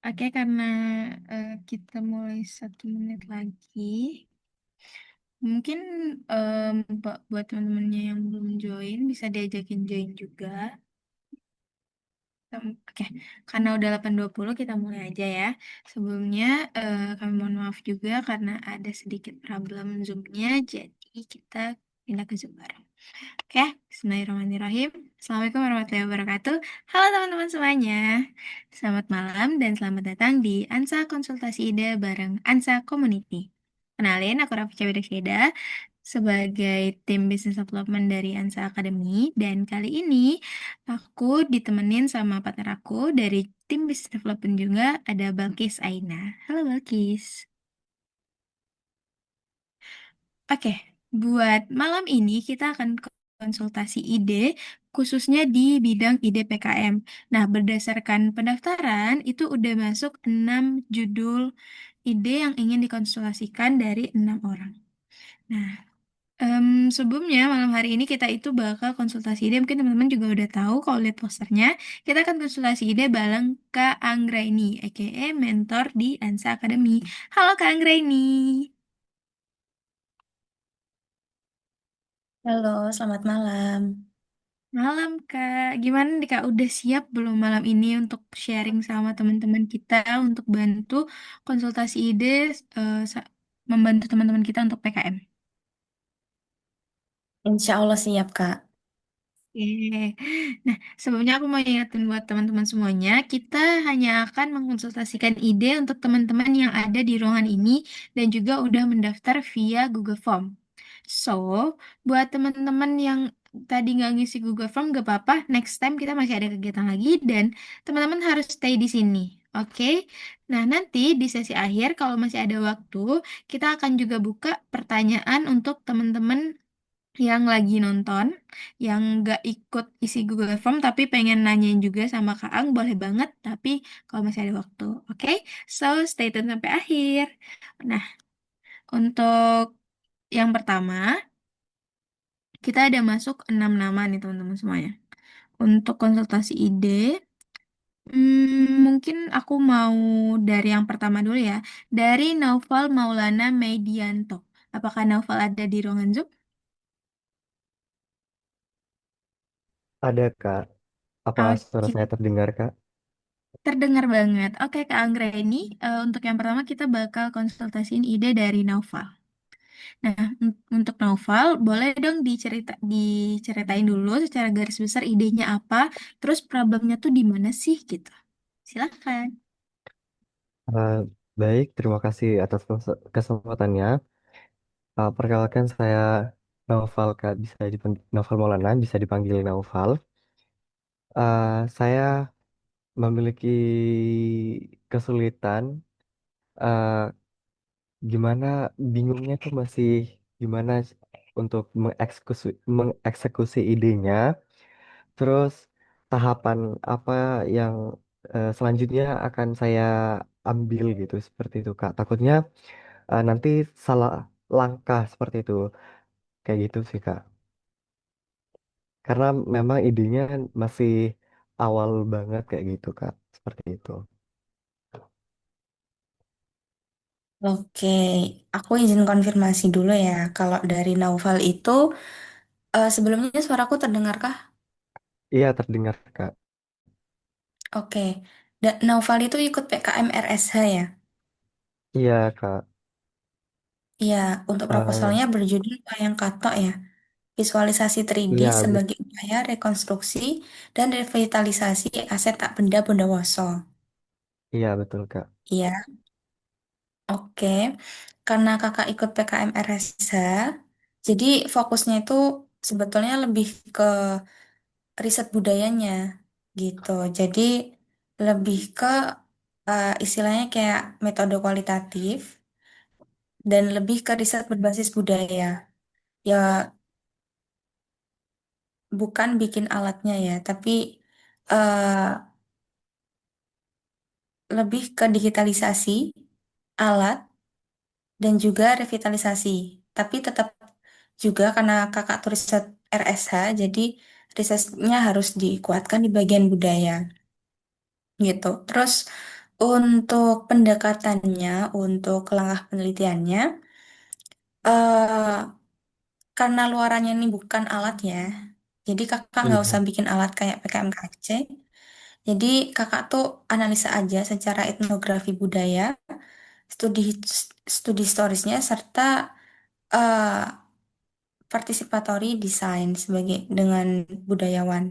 Oke, karena kita mulai 1 menit lagi, mungkin buat teman-temannya yang belum join bisa diajakin join juga. Oke, karena udah 8.20 kita mulai aja ya. Sebelumnya kami mohon maaf juga karena ada sedikit problem Zoom-nya, jadi kita pindah ke Zoom bareng. Oke, Bismillahirrahmanirrahim. Assalamualaikum warahmatullahi wabarakatuh. Halo teman-teman semuanya. Selamat malam dan selamat datang di ANSA Konsultasi Ide bareng ANSA Community. Kenalin, aku Rafi Cabedekeda sebagai tim Business Development dari ANSA Academy. Dan kali ini aku ditemenin sama partner aku dari tim Business Development juga, ada Balkis Aina. Halo Balkis. Oke, buat malam ini kita akan konsultasi ide khususnya di bidang ide PKM. Nah, berdasarkan pendaftaran itu udah masuk 6 judul ide yang ingin dikonsultasikan dari 6 orang. Nah, em, sebelumnya malam hari ini kita itu bakal konsultasi ide. Mungkin teman-teman juga udah tahu kalau lihat posternya. Kita akan konsultasi ide bareng Kak Anggraini, aka mentor di Ansa Academy. Halo Kak Anggraini. Halo, selamat malam. Malam Kak, gimana nih Kak? Udah siap belum malam ini untuk sharing sama teman-teman kita untuk bantu konsultasi ide, membantu teman-teman kita untuk PKM? Insya Allah siap, Kak. Oke. Nah, sebelumnya aku mau ingatin buat teman-teman semuanya, kita hanya akan mengkonsultasikan ide untuk teman-teman yang ada di ruangan ini dan juga udah mendaftar via Google Form. So, buat teman-teman yang tadi nggak ngisi Google Form, nggak apa-apa. Next time kita masih ada kegiatan lagi dan teman-teman harus stay di sini. Oke? Nah, nanti di sesi akhir kalau masih ada waktu, kita akan juga buka pertanyaan untuk teman-teman yang lagi nonton, yang nggak ikut isi Google Form tapi pengen nanyain juga sama Kak Ang, boleh banget. Tapi kalau masih ada waktu, oke? So, stay tune sampai akhir. Nah, untuk yang pertama, kita ada masuk 6 nama nih teman-teman semuanya. Untuk konsultasi ide, mungkin aku mau dari yang pertama dulu ya. Dari Naufal Maulana Medianto. Apakah Naufal ada di ruangan Zoom? Ada Kak, apa suara Oke. saya terdengar Kak? Terdengar banget. Oke, Kak Anggra ini untuk yang pertama kita bakal konsultasiin ide dari Naufal. Nah, untuk Naufal, boleh dong diceritain dulu secara garis besar idenya apa, terus problemnya tuh di mana sih gitu. Silakan. Eh, Baik, terima kasih atas kesempatannya. Perkenalkan saya Naufal Kak, Naufal Maulana, bisa dipanggil Naufal. Saya memiliki kesulitan, eh, gimana bingungnya tuh masih gimana untuk mengeksekusi idenya. Terus tahapan apa yang selanjutnya akan saya ambil gitu seperti itu Kak. Takutnya nanti salah langkah seperti itu. Kayak gitu sih Kak. Karena memang idenya masih awal banget kayak gitu Kak. Seperti itu. Oke, aku izin konfirmasi dulu ya. Kalau dari Naufal itu, sebelumnya suaraku terdengarkah? Iya terdengar Kak. Oke, Naufal itu ikut PKM RSH ya? Iya Kak. Iya, untuk Eh, proposalnya berjudul Wayang Katok ya. Visualisasi 3D iya, sebagai upaya rekonstruksi dan revitalisasi aset tak benda Bondowoso. iya betul Kak. Iya, oke. Karena kakak ikut PKM RSH, jadi fokusnya itu sebetulnya lebih ke riset budayanya gitu. Jadi lebih ke istilahnya kayak metode kualitatif dan lebih ke riset berbasis budaya. Ya bukan bikin alatnya ya, tapi eh, lebih ke digitalisasi alat dan juga revitalisasi. Tapi tetap juga karena kakak tuh riset RSH, jadi risetnya harus dikuatkan di bagian budaya gitu. Terus Untuk pendekatannya, untuk langkah penelitiannya, eh karena luarannya ini bukan alat ya, jadi kakak nggak usah Iya. bikin alat kayak PKMKC. Jadi kakak tuh analisa aja secara etnografi budaya, studi studi historisnya, serta eh participatory design sebagai dengan budayawan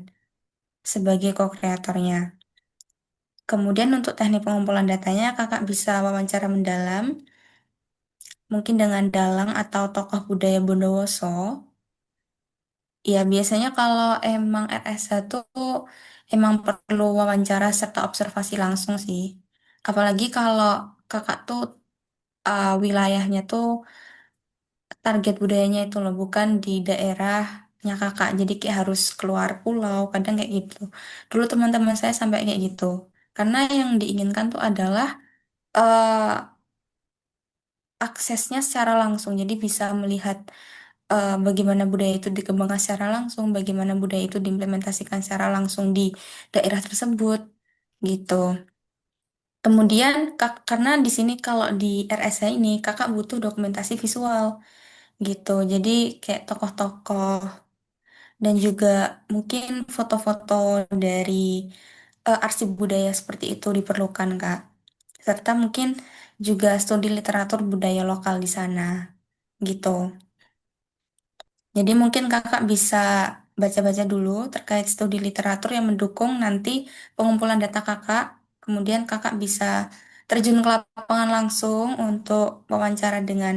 sebagai co-kreatornya. Kemudian untuk teknik pengumpulan datanya, kakak bisa wawancara mendalam, mungkin dengan dalang atau tokoh budaya Bondowoso. Ya, biasanya kalau emang RSH tuh emang perlu wawancara serta observasi langsung sih. Apalagi kalau kakak tuh wilayahnya tuh target budayanya itu loh, bukan di daerahnya kakak. Jadi kayak harus keluar pulau, kadang kayak gitu. Dulu teman-teman saya sampai kayak gitu. Karena yang diinginkan tuh adalah eh, aksesnya secara langsung. Jadi bisa melihat bagaimana budaya itu dikembangkan secara langsung, bagaimana budaya itu diimplementasikan secara langsung di daerah tersebut, gitu. Kemudian, karena di sini kalau di RSA ini kakak butuh dokumentasi visual, gitu. Jadi kayak tokoh-tokoh dan juga mungkin foto-foto dari arsip budaya seperti itu diperlukan, Kak. Serta mungkin juga studi literatur budaya lokal di sana, gitu. Jadi mungkin kakak bisa baca-baca dulu terkait studi literatur yang mendukung nanti pengumpulan data kakak. Kemudian kakak bisa terjun ke lapangan langsung untuk wawancara dengan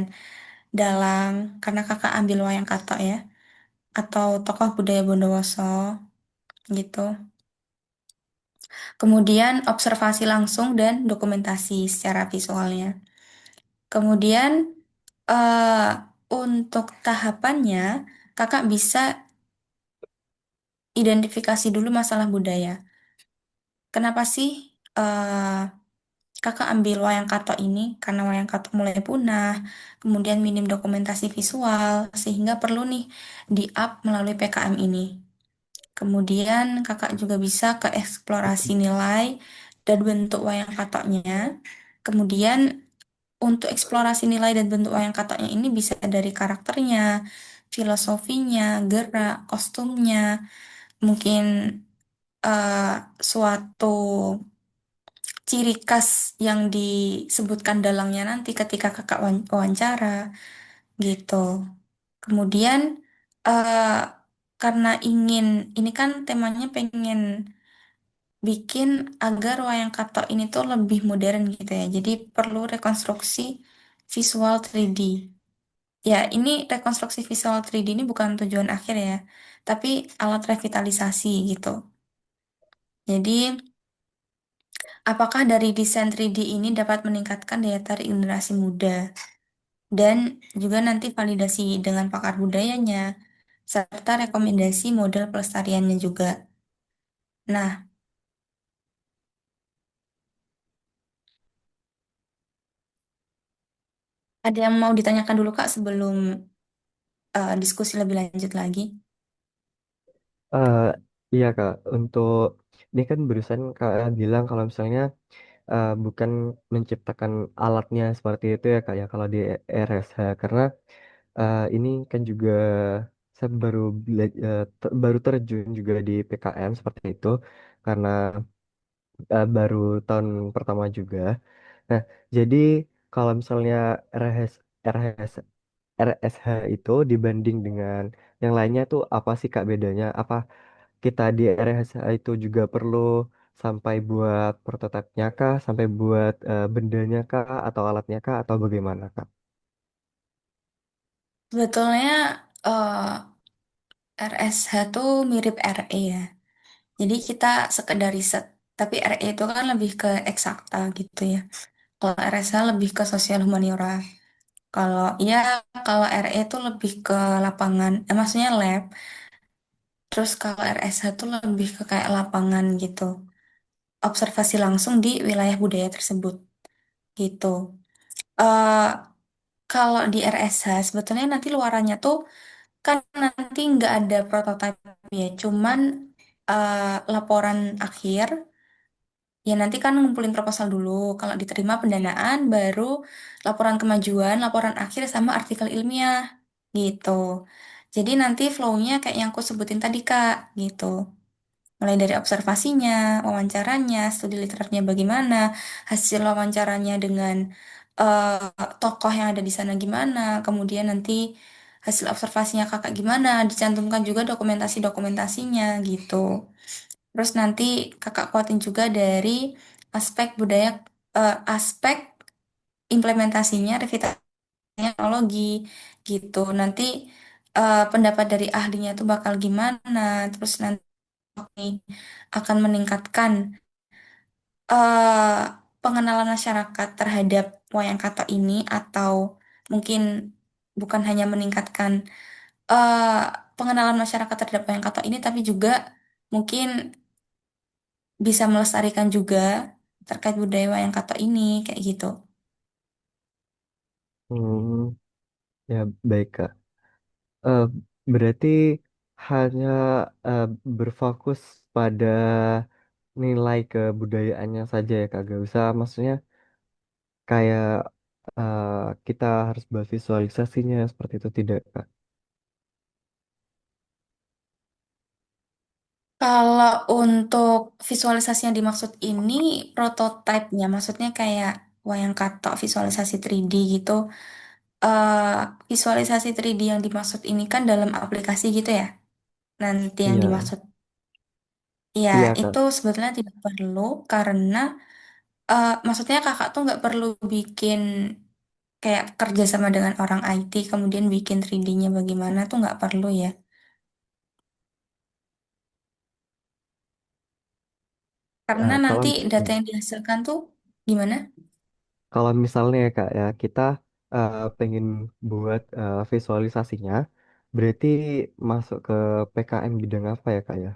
dalang, karena kakak ambil wayang katok ya, atau tokoh budaya Bondowoso gitu. Kemudian observasi langsung dan dokumentasi secara visualnya. Kemudian eh, untuk tahapannya kakak bisa identifikasi dulu masalah budaya. Kenapa sih kakak ambil wayang katok ini? Karena wayang katok mulai punah, kemudian minim dokumentasi visual, sehingga perlu nih di-up melalui PKM ini. Kemudian kakak juga bisa ke eksplorasi nilai dan bentuk wayang katoknya. Kemudian untuk eksplorasi nilai dan bentuk wayang katoknya ini bisa dari karakternya, filosofinya, gerak, kostumnya, mungkin suatu ciri khas yang disebutkan dalangnya nanti ketika kakak wawancara gitu. Kemudian eh, karena ingin ini kan temanya pengen bikin agar wayang katok ini tuh lebih modern gitu ya. Jadi perlu rekonstruksi visual 3D. Ya, ini rekonstruksi visual 3D ini bukan tujuan akhir ya, tapi alat revitalisasi gitu. Jadi apakah dari desain 3D ini dapat meningkatkan daya tarik generasi muda dan juga nanti validasi dengan pakar budayanya serta rekomendasi model pelestariannya juga. Nah, ada yang mau ditanyakan dulu Kak sebelum diskusi lebih lanjut lagi? Eh, iya Kak, untuk ini kan barusan Kak bilang kalau misalnya bukan menciptakan alatnya seperti itu ya Kak ya kalau di RSH karena ini kan juga saya baru terjun juga di PKM seperti itu karena baru tahun pertama juga. Nah, jadi kalau misalnya RHS, RHS, RSH itu dibanding dengan yang lainnya tuh apa sih Kak bedanya? Apa kita di RSH itu juga perlu sampai buat prototipe kah, sampai buat bendanya kah, atau alatnya kah, atau bagaimana Kak? Sebetulnya RSH tuh mirip RE ya. Jadi kita sekedar riset, tapi RE itu kan lebih ke eksakta gitu ya. Kalau RSH lebih ke sosial humaniora. Kalau ya kalau RE itu lebih ke lapangan, maksudnya lab. Terus kalau RSH itu lebih ke kayak lapangan gitu. Observasi langsung di wilayah budaya tersebut gitu. eh Kalau di RSH sebetulnya nanti luarannya tuh kan nanti nggak ada prototipe ya, cuman laporan akhir ya nanti kan ngumpulin proposal dulu. Kalau diterima pendanaan, baru laporan kemajuan, laporan akhir, sama artikel ilmiah gitu. Jadi nanti flow-nya kayak yang aku sebutin tadi Kak, gitu. Mulai dari observasinya, wawancaranya, studi literatunya bagaimana, hasil wawancaranya dengan tokoh yang ada di sana gimana, kemudian nanti hasil observasinya kakak gimana, dicantumkan juga dokumentasi-dokumentasinya gitu. Terus nanti kakak kuatin juga dari aspek budaya, aspek implementasinya, revitalisasi teknologi gitu. Nanti pendapat dari ahlinya itu bakal gimana, terus nanti akan meningkatkan eh, pengenalan masyarakat terhadap wayang kato ini atau mungkin bukan hanya meningkatkan eh, pengenalan masyarakat terhadap wayang kato ini tapi juga mungkin bisa melestarikan juga terkait budaya wayang kato ini kayak gitu. Hmm, ya baik Kak. Eh, Berarti hanya eh, berfokus pada nilai kebudayaannya saja ya Kak. Gak usah maksudnya kayak eh, kita harus buat visualisasinya seperti itu tidak Kak? Kalau untuk visualisasi yang dimaksud ini prototipenya, maksudnya kayak wayang katok visualisasi 3D gitu. eh Visualisasi 3D yang dimaksud ini kan dalam aplikasi gitu ya. Nanti yang Iya, dimaksud, ya iya itu Kak. sebetulnya tidak perlu karena maksudnya kakak tuh nggak perlu bikin kayak kerja sama dengan orang IT kemudian bikin 3D-nya bagaimana tuh nggak perlu ya. Karena Kalau nanti data yang dihasilkan tuh gimana? kalau misalnya ya Kak ya kita pengen buat visualisasinya, berarti masuk ke PKM bidang apa ya Kak ya?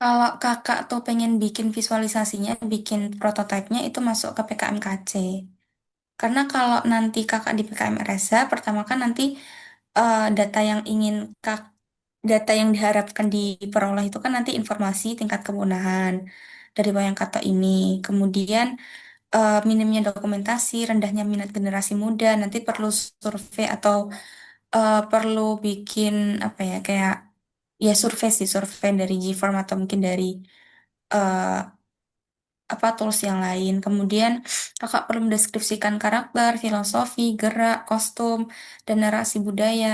Kalau kakak tuh pengen bikin visualisasinya, bikin prototipenya itu masuk ke PKMKC. Karena kalau nanti kakak di PKM RSA, pertama kan nanti data yang ingin data yang diharapkan diperoleh itu kan nanti informasi tingkat kepunahan dari wayang kato ini. Kemudian minimnya dokumentasi, rendahnya minat generasi muda, nanti perlu survei atau perlu bikin apa ya kayak ya survei sih survei dari Gform atau mungkin dari eh, apa tools yang lain. Kemudian kakak perlu mendeskripsikan karakter, filosofi, gerak, kostum, dan narasi budaya.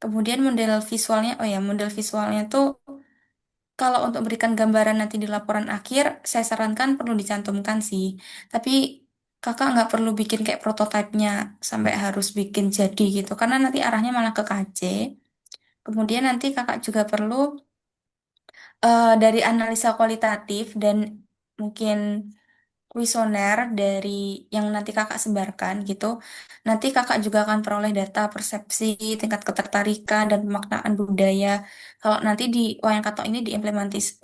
Kemudian model visualnya, oh ya model visualnya tuh kalau untuk berikan gambaran nanti di laporan akhir, saya sarankan perlu dicantumkan sih. Tapi kakak nggak perlu bikin kayak prototipenya sampai harus bikin jadi gitu, karena nanti arahnya malah ke KC. Kemudian nanti kakak juga perlu dari analisa kualitatif dan mungkin kuesioner dari yang nanti kakak sebarkan gitu. Nanti kakak juga akan peroleh data persepsi, tingkat ketertarikan, dan pemaknaan budaya. Kalau nanti di wayang katok ini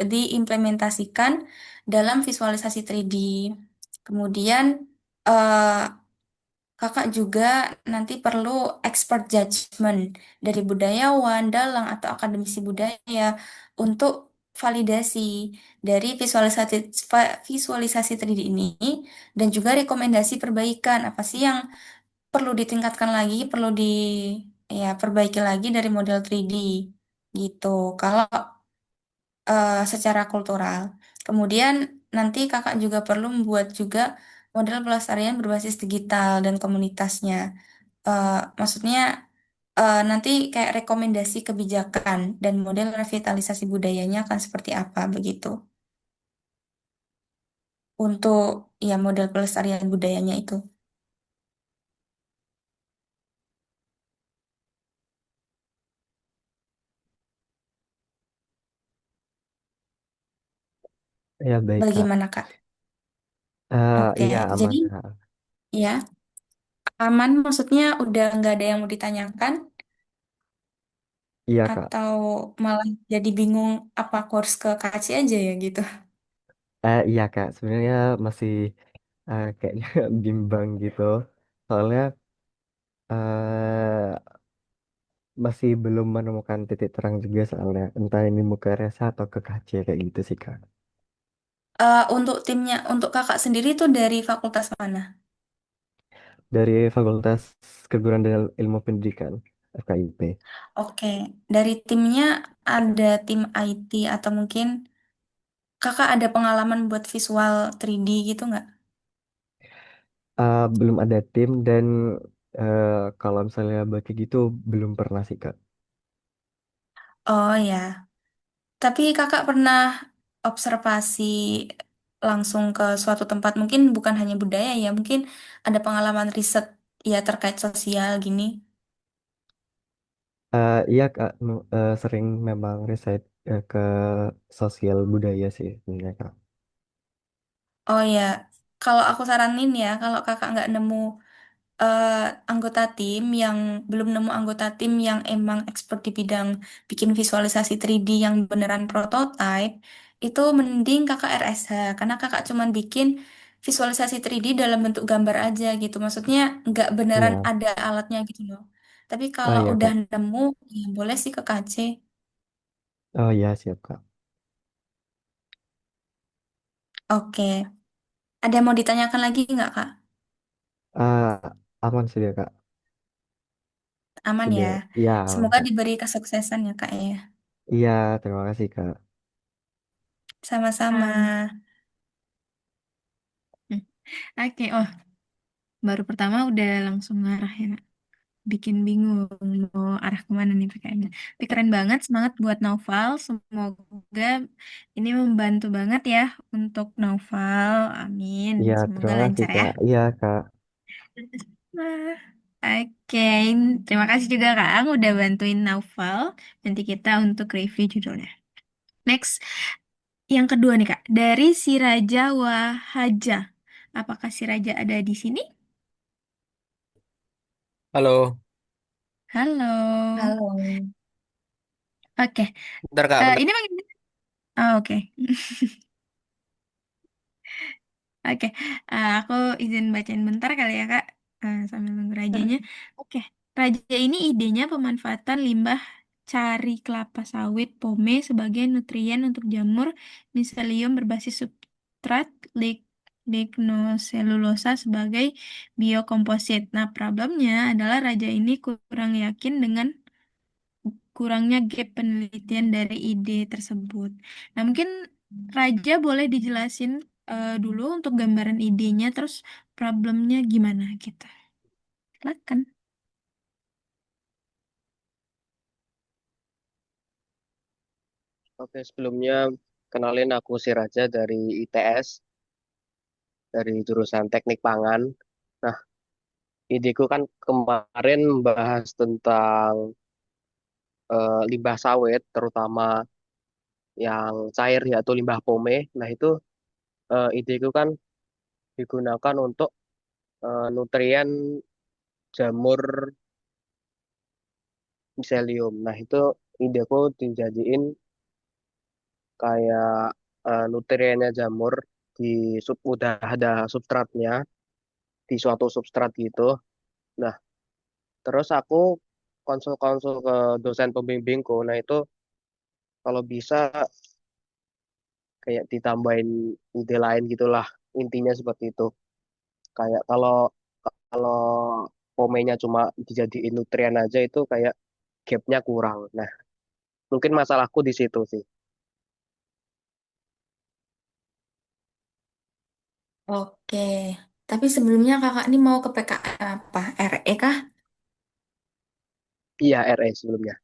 diimplementasikan dalam visualisasi 3D. Kemudian eh, kakak juga nanti perlu expert judgment dari budayawan, dalang, atau akademisi budaya untuk validasi dari visualisasi 3D ini dan juga rekomendasi perbaikan apa sih yang perlu ditingkatkan lagi, perlu di ya perbaiki lagi dari model 3D gitu. Kalau secara kultural. Kemudian nanti kakak juga perlu membuat juga model pelestarian berbasis digital dan komunitasnya. Maksudnya nanti kayak rekomendasi kebijakan dan model revitalisasi budayanya akan seperti apa begitu. Untuk ya model pelestarian budayanya itu. Ya baik Kak. Bagaimana Kak? Oke, Iya jadi aman Kak. ya aman maksudnya udah nggak ada yang mau ditanyakan Iya Kak. atau malah jadi bingung apa aku harus ke KC aja ya gitu. Iya Kak. Sebenarnya masih kayaknya bimbang gitu. Soalnya masih belum menemukan titik terang juga soalnya entah ini mau ke RSA atau ke KC kayak gitu sih Kak. Untuk timnya, untuk kakak sendiri tuh dari fakultas mana? Dari Fakultas Keguruan dan Ilmu Pendidikan FKIP. Oke, dari timnya ada tim IT atau mungkin kakak ada pengalaman buat visual 3D gitu nggak? Belum ada tim dan eh, kalau misalnya bagi gitu belum pernah sih Kak. Oh ya, tapi kakak pernah observasi langsung ke suatu tempat, mungkin bukan hanya budaya ya, mungkin ada pengalaman riset ya terkait sosial gini. Iya Kak, sering memang riset ke sosial budaya sih sebenarnya Kak. Oh ya, kalau aku saranin ya, kalau kakak nggak nemu eh, anggota tim yang belum nemu anggota tim yang emang expert di bidang bikin visualisasi 3D yang beneran prototype, itu mending kakak RSH karena kakak cuman bikin visualisasi 3D dalam bentuk gambar aja gitu. Maksudnya nggak beneran Iya, ada alatnya gitu loh. Tapi oh kalau iya udah Kak. nemu, ya boleh sih ke KC. Oh iya siap Kak. Oke. Ada yang mau ditanyakan lagi nggak, Kak? Ah, aman sudah Kak. Aman ya. Sudah, iya aman Semoga Kak. diberi kesuksesan ya, Kak ya. Iya, terima kasih Kak. Sama-sama. Hmm. Oke, oh baru pertama udah langsung ngarah ya, Kak. Bikin bingung mau arah kemana nih PKN-nya. Tapi keren banget, semangat buat Naufal. Semoga ini membantu banget ya untuk Naufal. Amin. Iya, Semoga terima kasih lancar ya. Kak. Iya Kak. Nah, oke, terima kasih juga Kak udah bantuin Naufal. Nanti kita untuk review judulnya. Next, yang kedua nih Kak, dari si Raja Wahaja. Apakah si Raja ada di sini? Halo, Halo. Halo. Oke, bentar Kak, bentar. ini bagaimana? Oh, oke. Oke, aku izin bacain bentar kali ya Kak, sambil nunggu rajanya. Oke, raja ini idenya pemanfaatan limbah cari kelapa sawit pome sebagai nutrien untuk jamur miselium berbasis substrat lignoselulosa sebagai biokomposit. Nah, problemnya adalah raja ini kurang yakin dengan kurangnya gap penelitian dari ide tersebut. Nah, mungkin Raja boleh dijelasin dulu untuk gambaran idenya, terus problemnya gimana gitu. Silakan. Oke, sebelumnya kenalin aku si Raja dari ITS, dari jurusan Teknik Pangan. Nah, ideku kan kemarin bahas tentang limbah sawit, terutama yang cair yaitu limbah pome. Nah, itu ideku kan digunakan untuk nutrien jamur miselium. Nah, itu ideku dijadiin kayak nutriennya jamur di udah ada substratnya di suatu substrat gitu. Nah, terus aku konsul-konsul ke dosen pembimbingku. Nah, itu kalau bisa kayak ditambahin ide lain gitulah. Intinya seperti itu. Kayak kalau kalau pomenya cuma dijadiin nutrien aja itu kayak gapnya kurang. Nah, mungkin masalahku di situ sih. Oke. Tapi sebelumnya kakak ini mau ke PKN apa? RE kah? Iya, RE sebelumnya.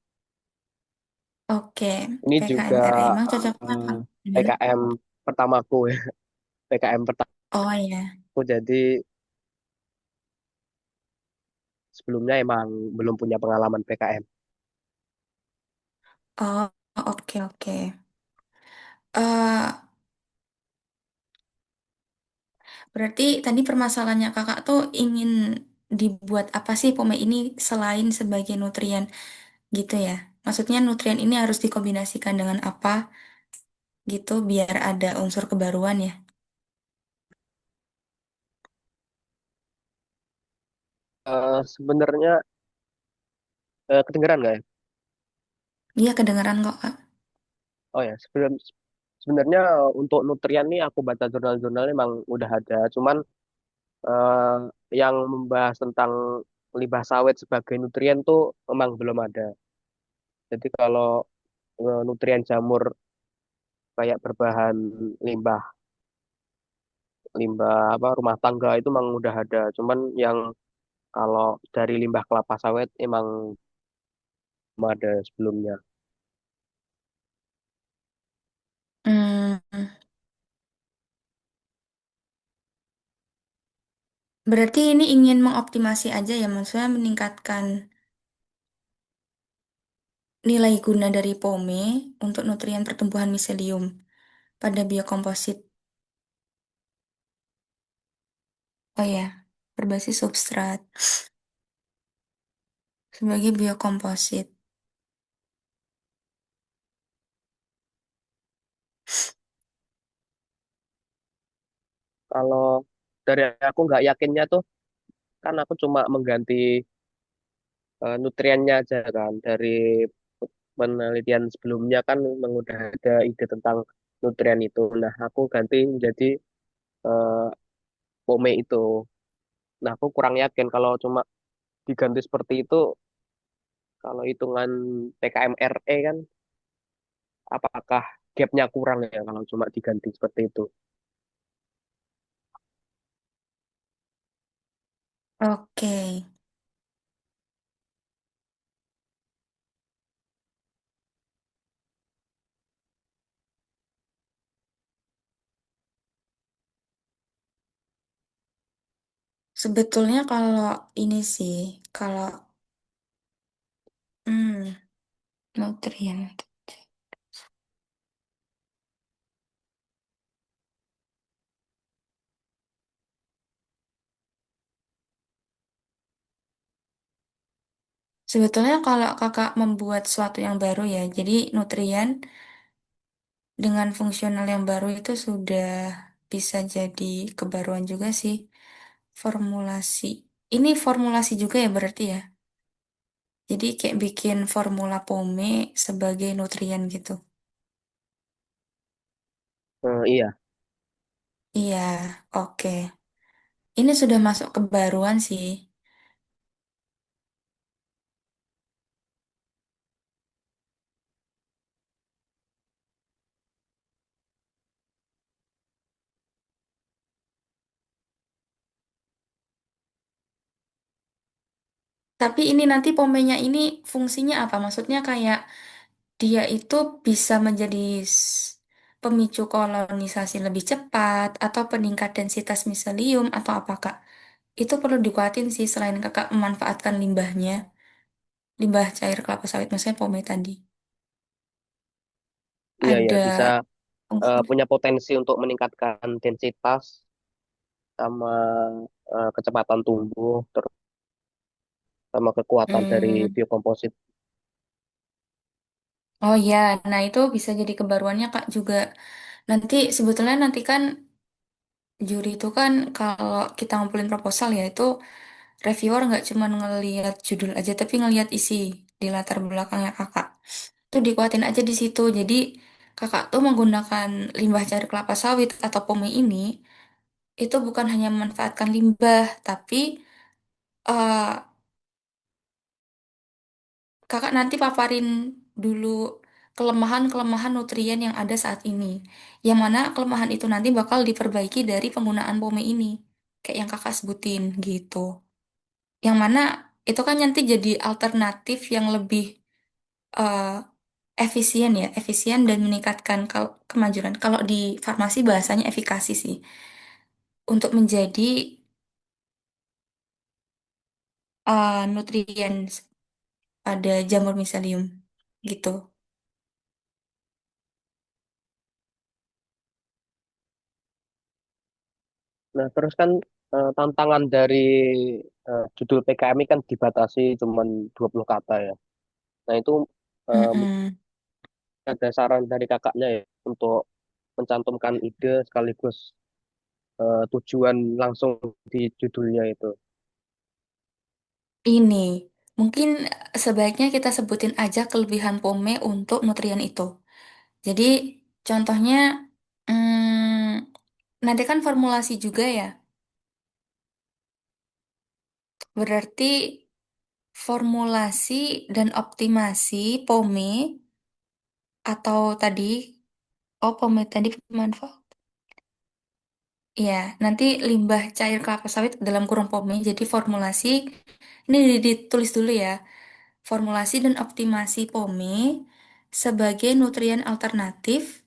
Oke. Ini juga PKN RE. Emang cocok eh, apa? Gimana? PKM pertamaku ya. PKM pertamaku. Oh ya. Jadi sebelumnya emang belum punya pengalaman PKM. Oh, oke oke. Eh, Berarti tadi permasalahannya kakak tuh ingin dibuat apa sih pome ini selain sebagai nutrien gitu ya? Maksudnya nutrien ini harus dikombinasikan dengan apa gitu biar ada unsur kebaruan ya? Sebenarnya Kedengeran nggak ya? Iya, kedengeran kok, Kak. Oh ya, sebenarnya untuk nutrien nih aku baca jurnal-jurnal emang udah ada, cuman eh, yang membahas tentang limbah sawit sebagai nutrien tuh memang belum ada. Jadi kalau nutrien jamur kayak berbahan limbah limbah apa rumah tangga itu memang udah ada. Cuman yang kalau dari limbah kelapa sawit emang belum ada sebelumnya. Hmm, berarti ini ingin mengoptimasi aja ya, maksudnya meningkatkan nilai guna dari POME untuk nutrien pertumbuhan miselium pada biokomposit. Oh ya, berbasis substrat sebagai biokomposit. Kalau dari aku nggak yakinnya tuh kan aku cuma mengganti nutriennya aja kan dari penelitian sebelumnya kan memang udah ada ide tentang nutrien itu. Nah, aku ganti menjadi eh, pome itu. Nah, aku kurang yakin kalau cuma diganti seperti itu, kalau hitungan PKMRE kan, apakah gapnya kurang ya kalau cuma diganti seperti itu. Oke, sebetulnya kalau ini sih, kalau nutrien. Sebetulnya kalau kakak membuat sesuatu yang baru ya, jadi nutrien dengan fungsional yang baru itu sudah bisa jadi kebaruan juga sih. Formulasi. Ini formulasi juga ya berarti ya. Jadi kayak bikin formula POME sebagai nutrien gitu. Iya, Iya, oke. Ini sudah masuk kebaruan sih. Tapi ini nanti pomenya ini fungsinya apa? Maksudnya kayak dia itu bisa menjadi pemicu kolonisasi lebih cepat atau peningkat densitas miselium atau apa Kak? Itu perlu dikuatin sih selain kakak memanfaatkan limbahnya, limbah cair kelapa sawit maksudnya pome tadi. iya, iya Ada bisa fungsi. punya potensi untuk meningkatkan densitas sama kecepatan tumbuh, terus sama kekuatan dari Hmm, biokomposit. oh ya, nah itu bisa jadi kebaruannya Kak juga. Nanti sebetulnya nanti kan juri itu kan kalau kita ngumpulin proposal ya itu reviewer nggak cuma ngelihat judul aja tapi ngelihat isi di latar belakangnya kakak. Itu dikuatin aja di situ. Jadi kakak tuh menggunakan limbah cair kelapa sawit atau pome ini itu bukan hanya memanfaatkan limbah tapi eh, kakak nanti paparin dulu kelemahan-kelemahan nutrien yang ada saat ini. Yang mana kelemahan itu nanti bakal diperbaiki dari penggunaan pome ini. Kayak yang kakak sebutin gitu. Yang mana itu kan nanti jadi alternatif yang lebih eh, efisien ya, efisien dan meningkatkan kemajuan. Kalau di farmasi bahasanya efikasi sih. Untuk menjadi nutrien pada jamur miselium gitu. Nah, terus kan tantangan dari judul PKM ini kan dibatasi cuma 20 kata ya. Nah, itu mungkin Mm-mm. ada saran dari kakaknya ya untuk mencantumkan ide sekaligus tujuan langsung di judulnya itu. Ini Mungkin sebaiknya kita sebutin aja kelebihan pome untuk nutrien itu. Jadi contohnya, nanti kan formulasi juga ya. Berarti formulasi dan optimasi pome atau tadi, oh pome tadi pemanfaat. Ya, nanti limbah cair kelapa sawit dalam kurung pome. Jadi formulasi, ini ditulis dulu ya. Formulasi dan optimasi pome sebagai nutrien alternatif,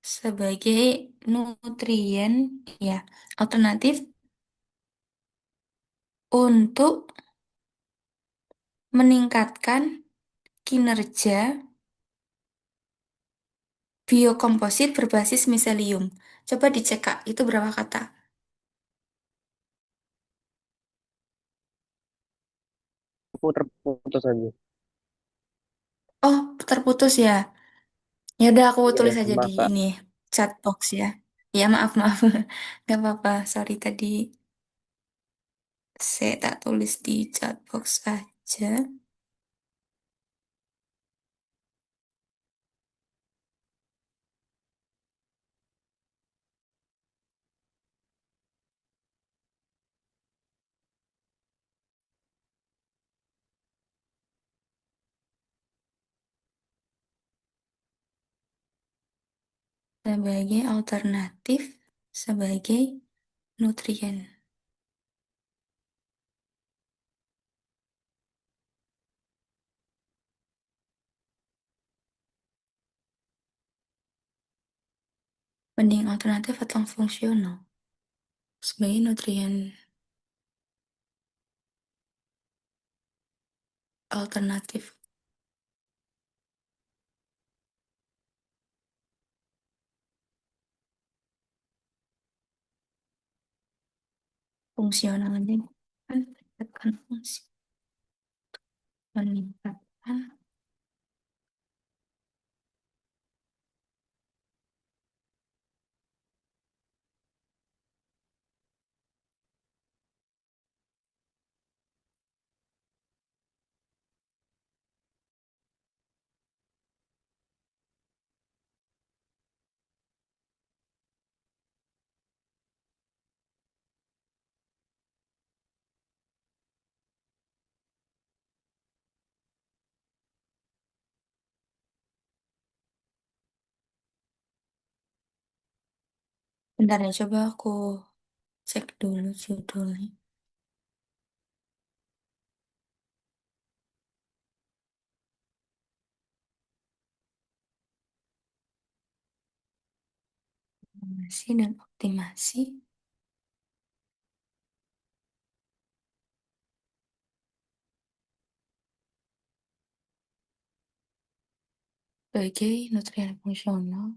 sebagai nutrien ya alternatif untuk meningkatkan kinerja biokomposit berbasis miselium. Coba dicek Kak, itu berapa kata? Aku terputus aja. Oh, terputus ya. Ya udah aku Iya, tulis aja di maaf Kak. ini chat box ya. Ya maaf maaf, nggak apa-apa. Sorry tadi saya tak tulis di chat box aja. Sebagai alternatif, sebagai nutrien. Mending alternatif atau fungsional? Sebagai nutrien alternatif fungsional aja kan meningkatkan fungsi, meningkatkan bentar ya coba aku cek dulu judulnya. Optimasi dan optimasi sebagai nutrien fungsional.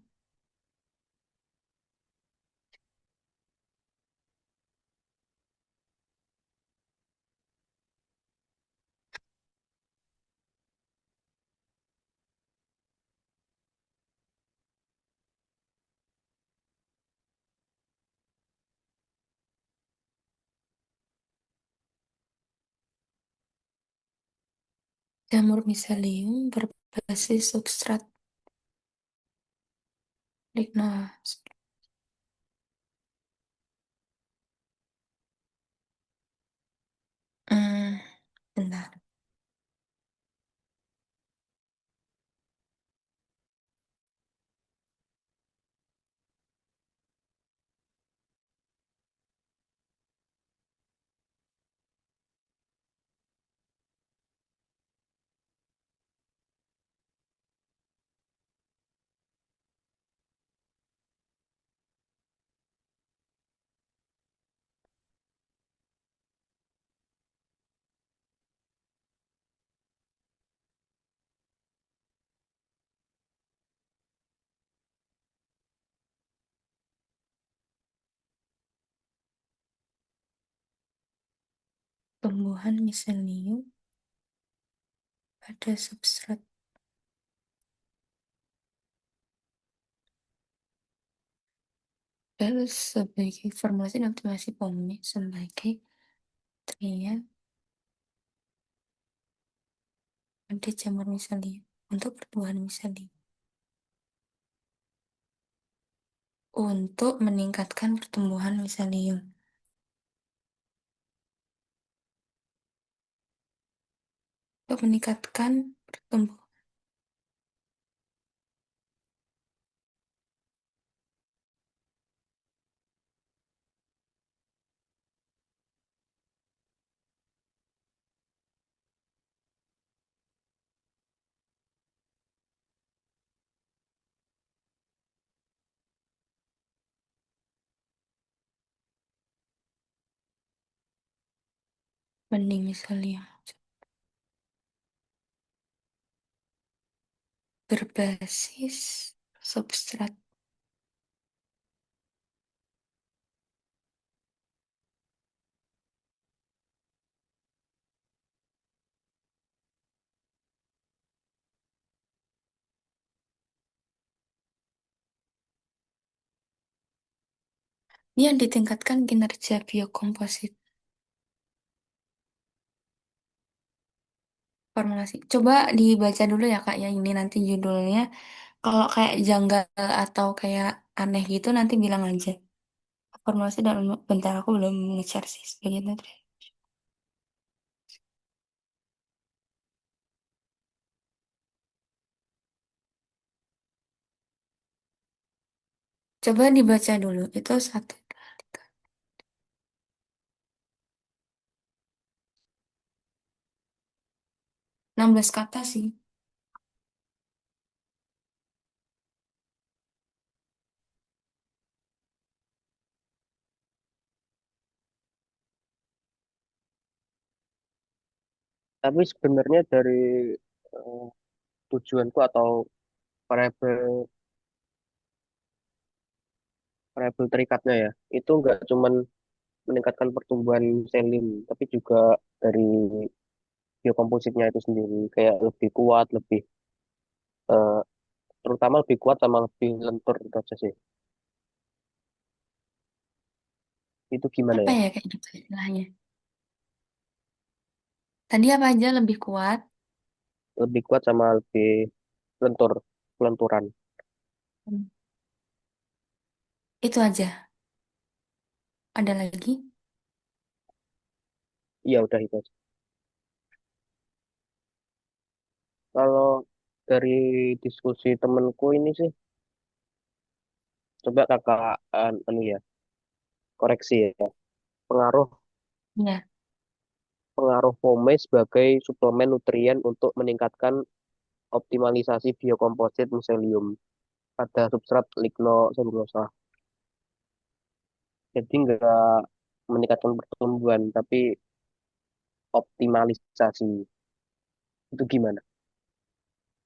Jamur miselium berbasis substrat lignosa. Hmm, bentar. Tumbuhan miselium pada substrat. Lalu sebagai formulasi dan optimasi pome sebagai nutrien Ada jamur miselium untuk pertumbuhan miselium. Untuk meningkatkan pertumbuhan miselium. Untuk meningkatkan pertumbuhan benih miselium. Berbasis substrat. Ini yang ditingkatkan kinerja biokomposit. Formulasi. Coba dibaca dulu ya Kak ya, ini nanti judulnya. Kalau kayak janggal atau kayak aneh gitu nanti bilang aja. Formulasi dalam bentar aku belum nge-share sih sebagian tadi. Coba dibaca dulu. Itu satu, dua, tiga. 16 kata sih. Tapi sebenarnya dari eh, tujuanku atau variabel variabel terikatnya ya, itu nggak cuman meningkatkan pertumbuhan selium, tapi juga dari biokompositnya itu sendiri kayak lebih kuat, lebih eh, terutama lebih kuat sama lebih lentur itu aja sih. Itu gimana Apa ya? ya kayak gitu istilahnya. Tadi apa aja lebih kuat? Lebih kuat sama lebih lentur, kelenturan. Hmm. Itu aja. Ada lagi? Iya udah itu aja. Kalau dari diskusi temenku ini sih, coba kakak anu ya, koreksi ya. Pengaruh Ya. pengaruh pome sebagai suplemen nutrien untuk meningkatkan optimalisasi biokomposit miselium pada substrat lignoselulosa. Jadi nggak meningkatkan pertumbuhan, tapi optimalisasi. Itu gimana?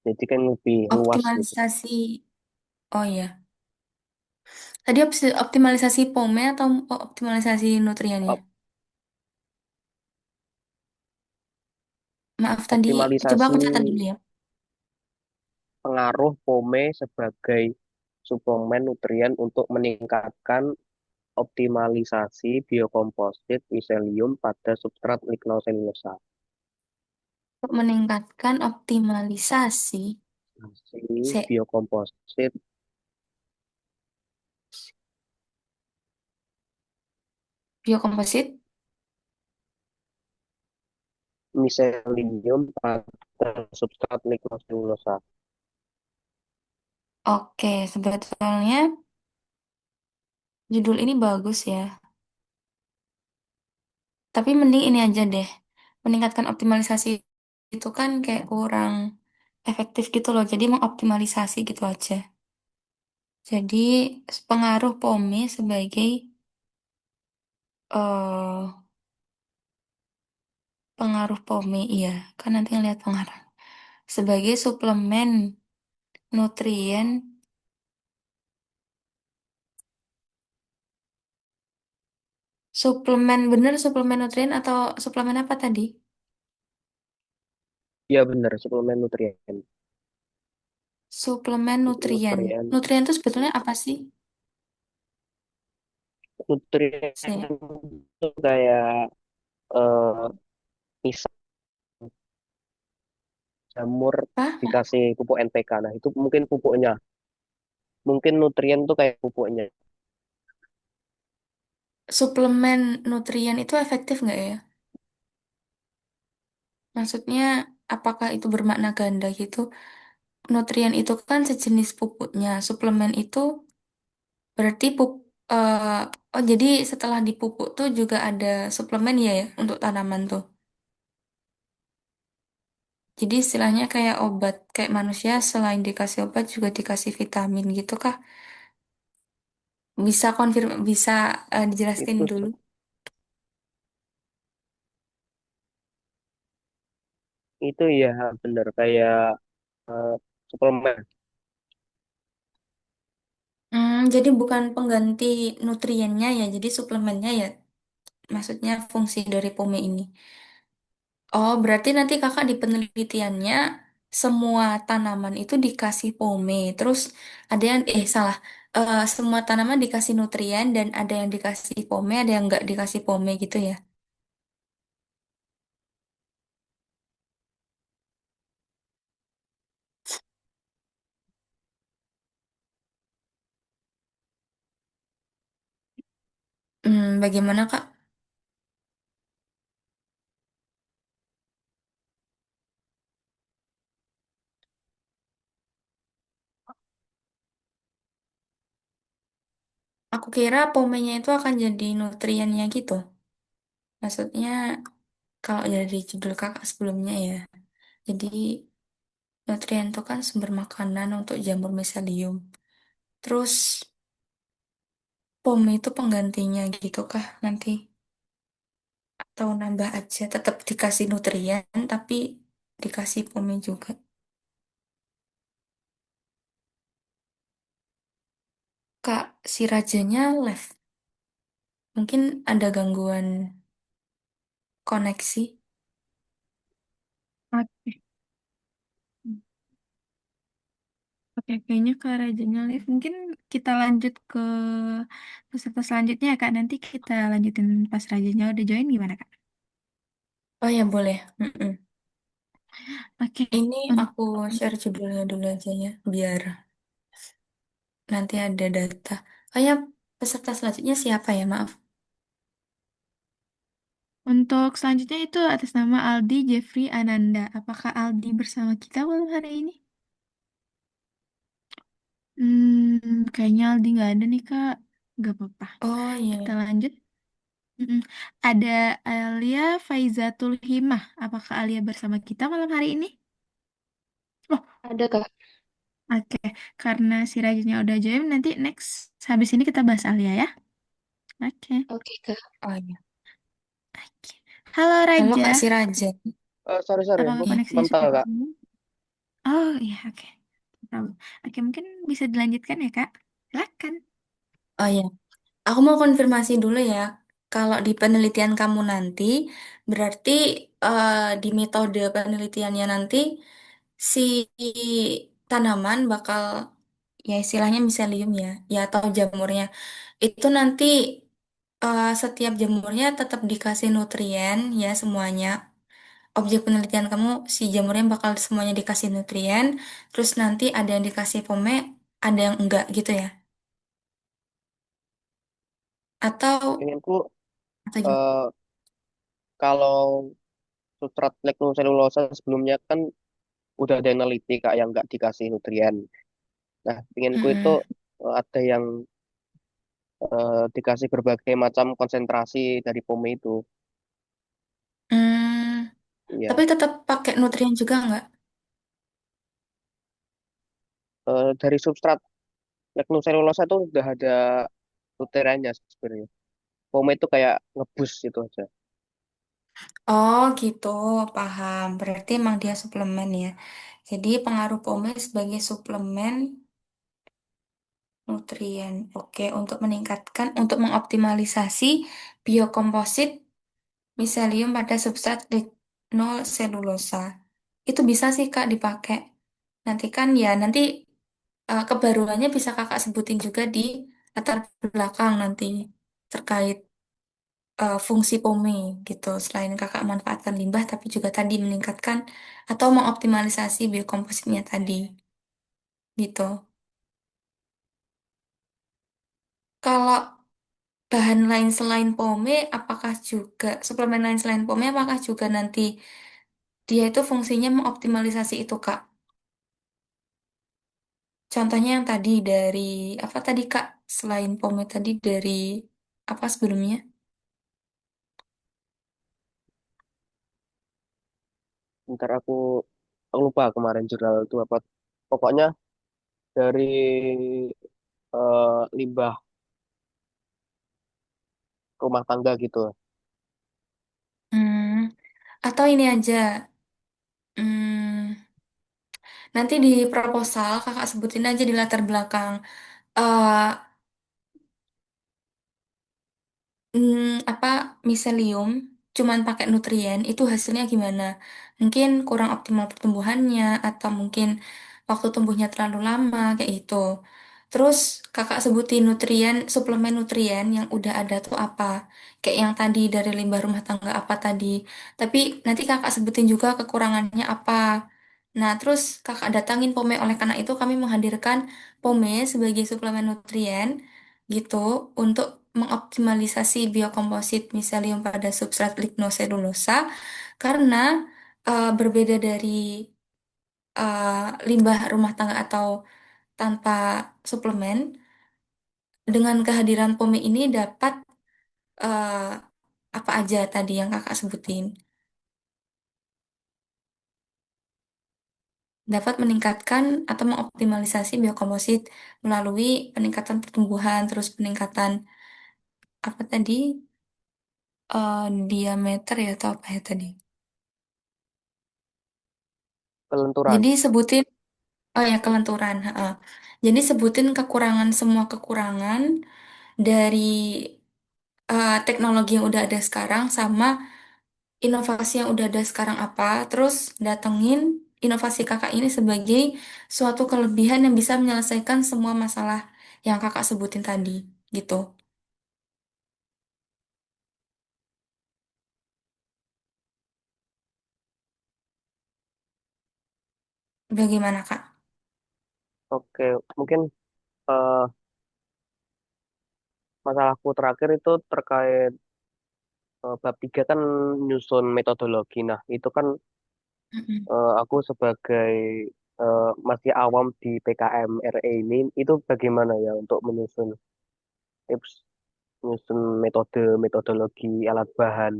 Jadi kan lebih luas gitu. Optimalisasi. Oh ya. Tadi optimalisasi pome atau optimalisasi nutriennya? Op- Maaf tadi, coba optimalisasi aku catat dulu ya. pengaruh pome sebagai suplemen nutrien untuk meningkatkan optimalisasi biokomposit miselium pada substrat lignoselulosa. Untuk meningkatkan optimalisasi se Biokomposit biokomposit. miselium pada substrat lignoselulosa. Oke, sebetulnya judul ini bagus ya. Tapi mending ini aja deh. Meningkatkan optimalisasi itu kan kayak kurang efektif gitu loh. Jadi mengoptimalisasi gitu aja. Jadi pengaruh POMI sebagai eh pengaruh POMI, iya. Kan nanti ngeliat pengaruh. Sebagai suplemen nutrien, suplemen bener suplemen nutrien atau suplemen apa tadi? Ya benar, suplemen nutrien. Suplemen nutrien. Nutrien, Nutrien itu sebetulnya apa sih? nutrien Saya. itu kayak eh, misal jamur Apa? dikasih pupuk NPK. Nah, itu mungkin pupuknya. Mungkin nutrien tuh kayak pupuknya. Suplemen nutrien itu efektif nggak ya? Maksudnya, apakah itu bermakna ganda gitu? Nutrien itu kan sejenis pupuknya. Suplemen itu berarti eh, oh jadi setelah dipupuk tuh juga ada suplemen ya untuk tanaman tuh. Jadi istilahnya kayak obat, kayak manusia selain dikasih obat juga dikasih vitamin gitu kah? Bisa bisa dijelaskan Itu dulu. itu ya bener kayak eh, suplemen. Jadi bukan pengganti nutriennya ya, jadi suplemennya ya. Maksudnya fungsi dari pome ini. Oh, berarti nanti kakak di penelitiannya semua tanaman itu dikasih pome. Terus ada yang, salah. Semua tanaman dikasih nutrien dan ada yang dikasih pome, ada yang nggak dikasih pome gitu ya. Bagaimana kak? Aku kira pomenya itu akan jadi nutriennya gitu. Maksudnya kalau dari judul kakak sebelumnya ya. Jadi nutrien itu kan sumber makanan untuk jamur miselium. Terus pome itu penggantinya gitu kah nanti? Atau nambah aja, tetap dikasih nutrien tapi dikasih pome juga. Kak, si rajanya left. Mungkin ada gangguan koneksi. Oke. Oke, kayaknya ke Rajanya Live. Mungkin kita lanjut ke peserta selanjutnya ya, Kak. Nanti kita lanjutin pas Rajanya udah join gimana, Kak? Oh ya boleh. Mm-mm. Oke. Ini Un- aku share judulnya dulu aja ya, biar nanti ada data. Kayak peserta selanjutnya siapa ya, maaf. Untuk selanjutnya itu atas nama Aldi Jeffrey Ananda. Apakah Aldi bersama kita malam hari ini? Kayaknya Aldi nggak ada nih, Kak. Nggak apa-apa. Oh Kita iya, lanjut. Mm-mm. Ada Alia Faizatul Himah. Apakah Alia bersama kita malam hari ini? Oh, ada Kak. oke. Karena si Rajanya udah join, nanti next. Habis ini kita bahas Alia ya. Oke. Oke Kak. Oh iya. Oke. Halo Halo Raja. Kak si Raja. Sorry sorry, Apakah aku Iya. koneksinya mental sudah kak. ketemu? Oh iya, oke. Tahu. Oke, mungkin bisa dilanjutkan ya, Kak. Silakan. Oh iya. Aku mau konfirmasi dulu ya. Kalau di penelitian kamu nanti, berarti di metode penelitiannya nanti si tanaman bakal ya istilahnya miselium ya, ya atau jamurnya itu nanti setiap jamurnya tetap dikasih nutrien ya semuanya. Objek penelitian kamu si jamurnya bakal semuanya dikasih nutrien, terus nanti ada yang dikasih pome, ada yang enggak gitu ya? Atau Inginku atau gimana? eh, kalau substrat legnoselulosa sebelumnya kan udah ada yang neliti kak yang nggak dikasih nutrien. Nah, inginku itu Mm-mm. ada yang dikasih berbagai macam konsentrasi dari pome itu. Hmm, Iya. tapi tetap pakai nutrien juga nggak? Dari substrat legnoselulosa itu udah ada nutriennya sebenarnya. Pome itu kayak ngebus itu aja. Oh gitu, paham. Berarti emang dia suplemen ya. Jadi pengaruh pome sebagai suplemen nutrien. Oke, untuk meningkatkan, untuk mengoptimalisasi biokomposit miselium pada substrat lignoselulosa. Itu bisa sih Kak dipakai. Nanti kan ya, nanti kebaruannya bisa Kakak sebutin juga di latar belakang nanti terkait. fungsi POME gitu. Selain kakak manfaatkan limbah, tapi juga tadi meningkatkan atau mengoptimalisasi biokompositnya tadi gitu. Kalau bahan lain selain POME, apakah juga suplemen lain selain POME, apakah juga nanti dia itu fungsinya mengoptimalisasi itu, Kak? Contohnya yang tadi dari apa tadi, Kak? Selain POME tadi dari apa sebelumnya? Ntar aku lupa kemarin jurnal itu apa. Pokoknya dari limbah rumah tangga gitu. Hmm, atau ini aja. Hmm, nanti di proposal kakak sebutin aja di latar belakang. eh apa miselium cuman pakai nutrien itu hasilnya gimana? Mungkin kurang optimal pertumbuhannya atau mungkin waktu tumbuhnya terlalu lama kayak gitu. Terus kakak sebutin nutrien, suplemen nutrien yang udah ada tuh apa? Kayak yang tadi dari limbah rumah tangga apa tadi. Tapi nanti kakak sebutin juga kekurangannya apa. Nah, terus kakak datangin POME oleh karena itu kami menghadirkan POME sebagai suplemen nutrien gitu untuk mengoptimalisasi biokomposit miselium pada substrat lignoselulosa karena berbeda dari limbah rumah tangga atau tanpa suplemen dengan kehadiran POMI ini dapat eh, apa aja tadi yang kakak sebutin dapat meningkatkan atau mengoptimalisasi biokomposit melalui peningkatan pertumbuhan terus peningkatan apa tadi diameter ya atau apa ya tadi. Kelenturan. Jadi sebutin, oh ya kelenturan. Heeh. Jadi sebutin kekurangan semua kekurangan dari teknologi yang udah ada sekarang sama inovasi yang udah ada sekarang apa. Terus datengin inovasi kakak ini sebagai suatu kelebihan yang bisa menyelesaikan semua masalah yang kakak sebutin tadi, gitu. Bagaimana kak? Oke, mungkin eh, masalahku terakhir itu terkait bab 3 kan nyusun metodologi. Nah, itu kan Mm-mm. aku sebagai masih awam di PKM RE ini, itu bagaimana ya untuk menyusun tips, menyusun metode, metodologi, alat bahan.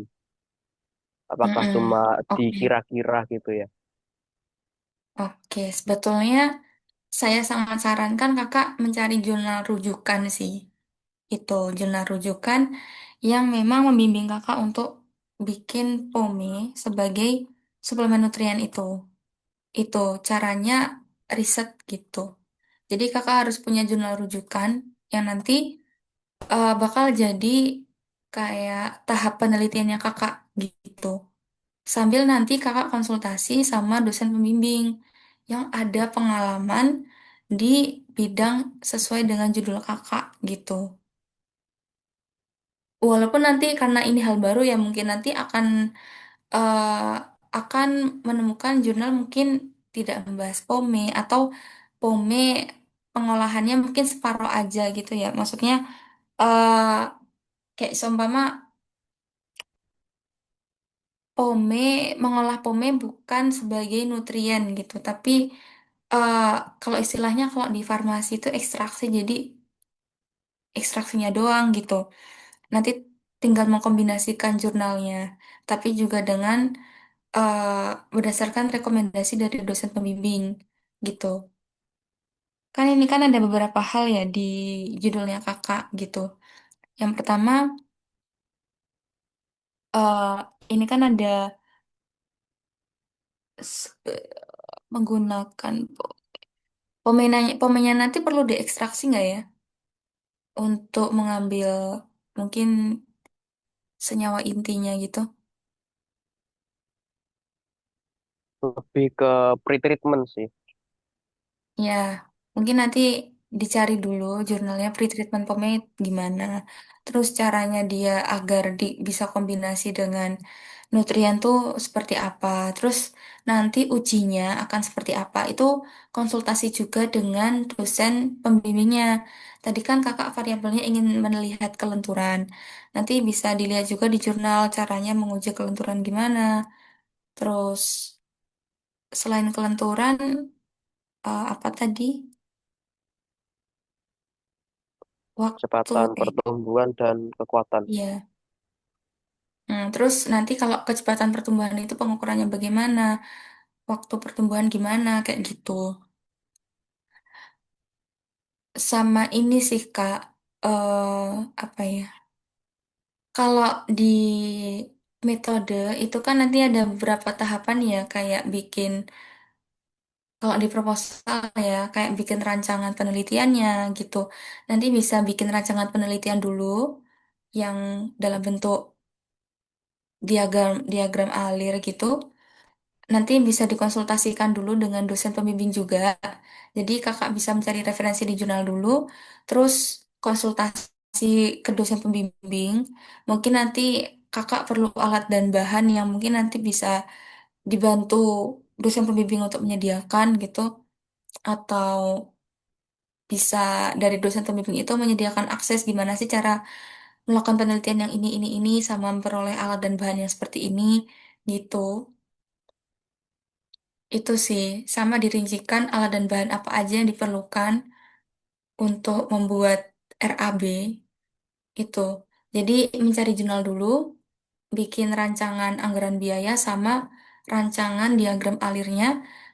Apakah cuma Mm-mm. Oke, dikira-kira gitu ya? oke. Sebetulnya saya sangat sarankan kakak mencari jurnal rujukan sih. Itu jurnal rujukan yang memang membimbing kakak untuk bikin POME sebagai suplemen nutrien itu. Itu caranya riset gitu. Jadi kakak harus punya jurnal rujukan yang nanti bakal jadi kayak tahap penelitiannya kakak gitu. Sambil nanti kakak konsultasi sama dosen pembimbing yang ada pengalaman di bidang sesuai dengan judul kakak gitu. Walaupun nanti karena ini hal baru ya mungkin nanti eh, akan menemukan jurnal mungkin tidak membahas POME atau POME pengolahannya mungkin separuh aja gitu ya. Maksudnya eh, kayak seumpama POME mengolah POME bukan sebagai nutrien gitu, tapi eh, kalau istilahnya kalau di farmasi itu ekstraksi jadi ekstraksinya doang gitu. Nanti tinggal mengkombinasikan jurnalnya, tapi juga dengan eh, berdasarkan rekomendasi dari dosen pembimbing gitu. Kan ini kan ada beberapa hal ya di judulnya kakak gitu. Yang pertama, eh, ini kan ada menggunakan pemenanya nanti perlu diekstraksi nggak ya untuk mengambil mungkin senyawa intinya gitu. Lebih ke pre-treatment sih. Ya, mungkin nanti. dicari dulu jurnalnya pre-treatment pomade gimana. Terus caranya dia agar bisa kombinasi dengan nutrien tuh seperti apa. Terus nanti ujinya akan seperti apa. Itu konsultasi juga dengan dosen pembimbingnya. Tadi kan kakak variabelnya ingin melihat kelenturan. Nanti bisa dilihat juga di jurnal caranya menguji kelenturan gimana. Terus selain kelenturan, apa tadi? Waktu kecepatan eh pertumbuhan dan kekuatan. iya. Terus nanti kalau kecepatan pertumbuhan itu pengukurannya bagaimana? Waktu pertumbuhan gimana? Kayak gitu. Sama ini sih Kak, apa ya? Kalau di metode itu kan nanti ada beberapa tahapan ya, kayak bikin, kalau di proposal ya, kayak bikin rancangan penelitiannya gitu. Nanti bisa bikin rancangan penelitian dulu yang dalam bentuk diagram diagram alir gitu. Nanti bisa dikonsultasikan dulu dengan dosen pembimbing juga. Jadi kakak bisa mencari referensi di jurnal dulu, terus konsultasi ke dosen pembimbing. Mungkin nanti kakak perlu alat dan bahan yang mungkin nanti bisa dibantu dosen pembimbing untuk menyediakan gitu. Atau bisa dari dosen pembimbing itu menyediakan akses gimana sih cara melakukan penelitian yang ini, sama memperoleh alat dan bahan yang seperti ini gitu. Itu sih, sama dirincikan alat dan bahan apa aja yang diperlukan untuk membuat RAB itu. Jadi mencari jurnal dulu, bikin rancangan anggaran biaya sama rancangan diagram alirnya,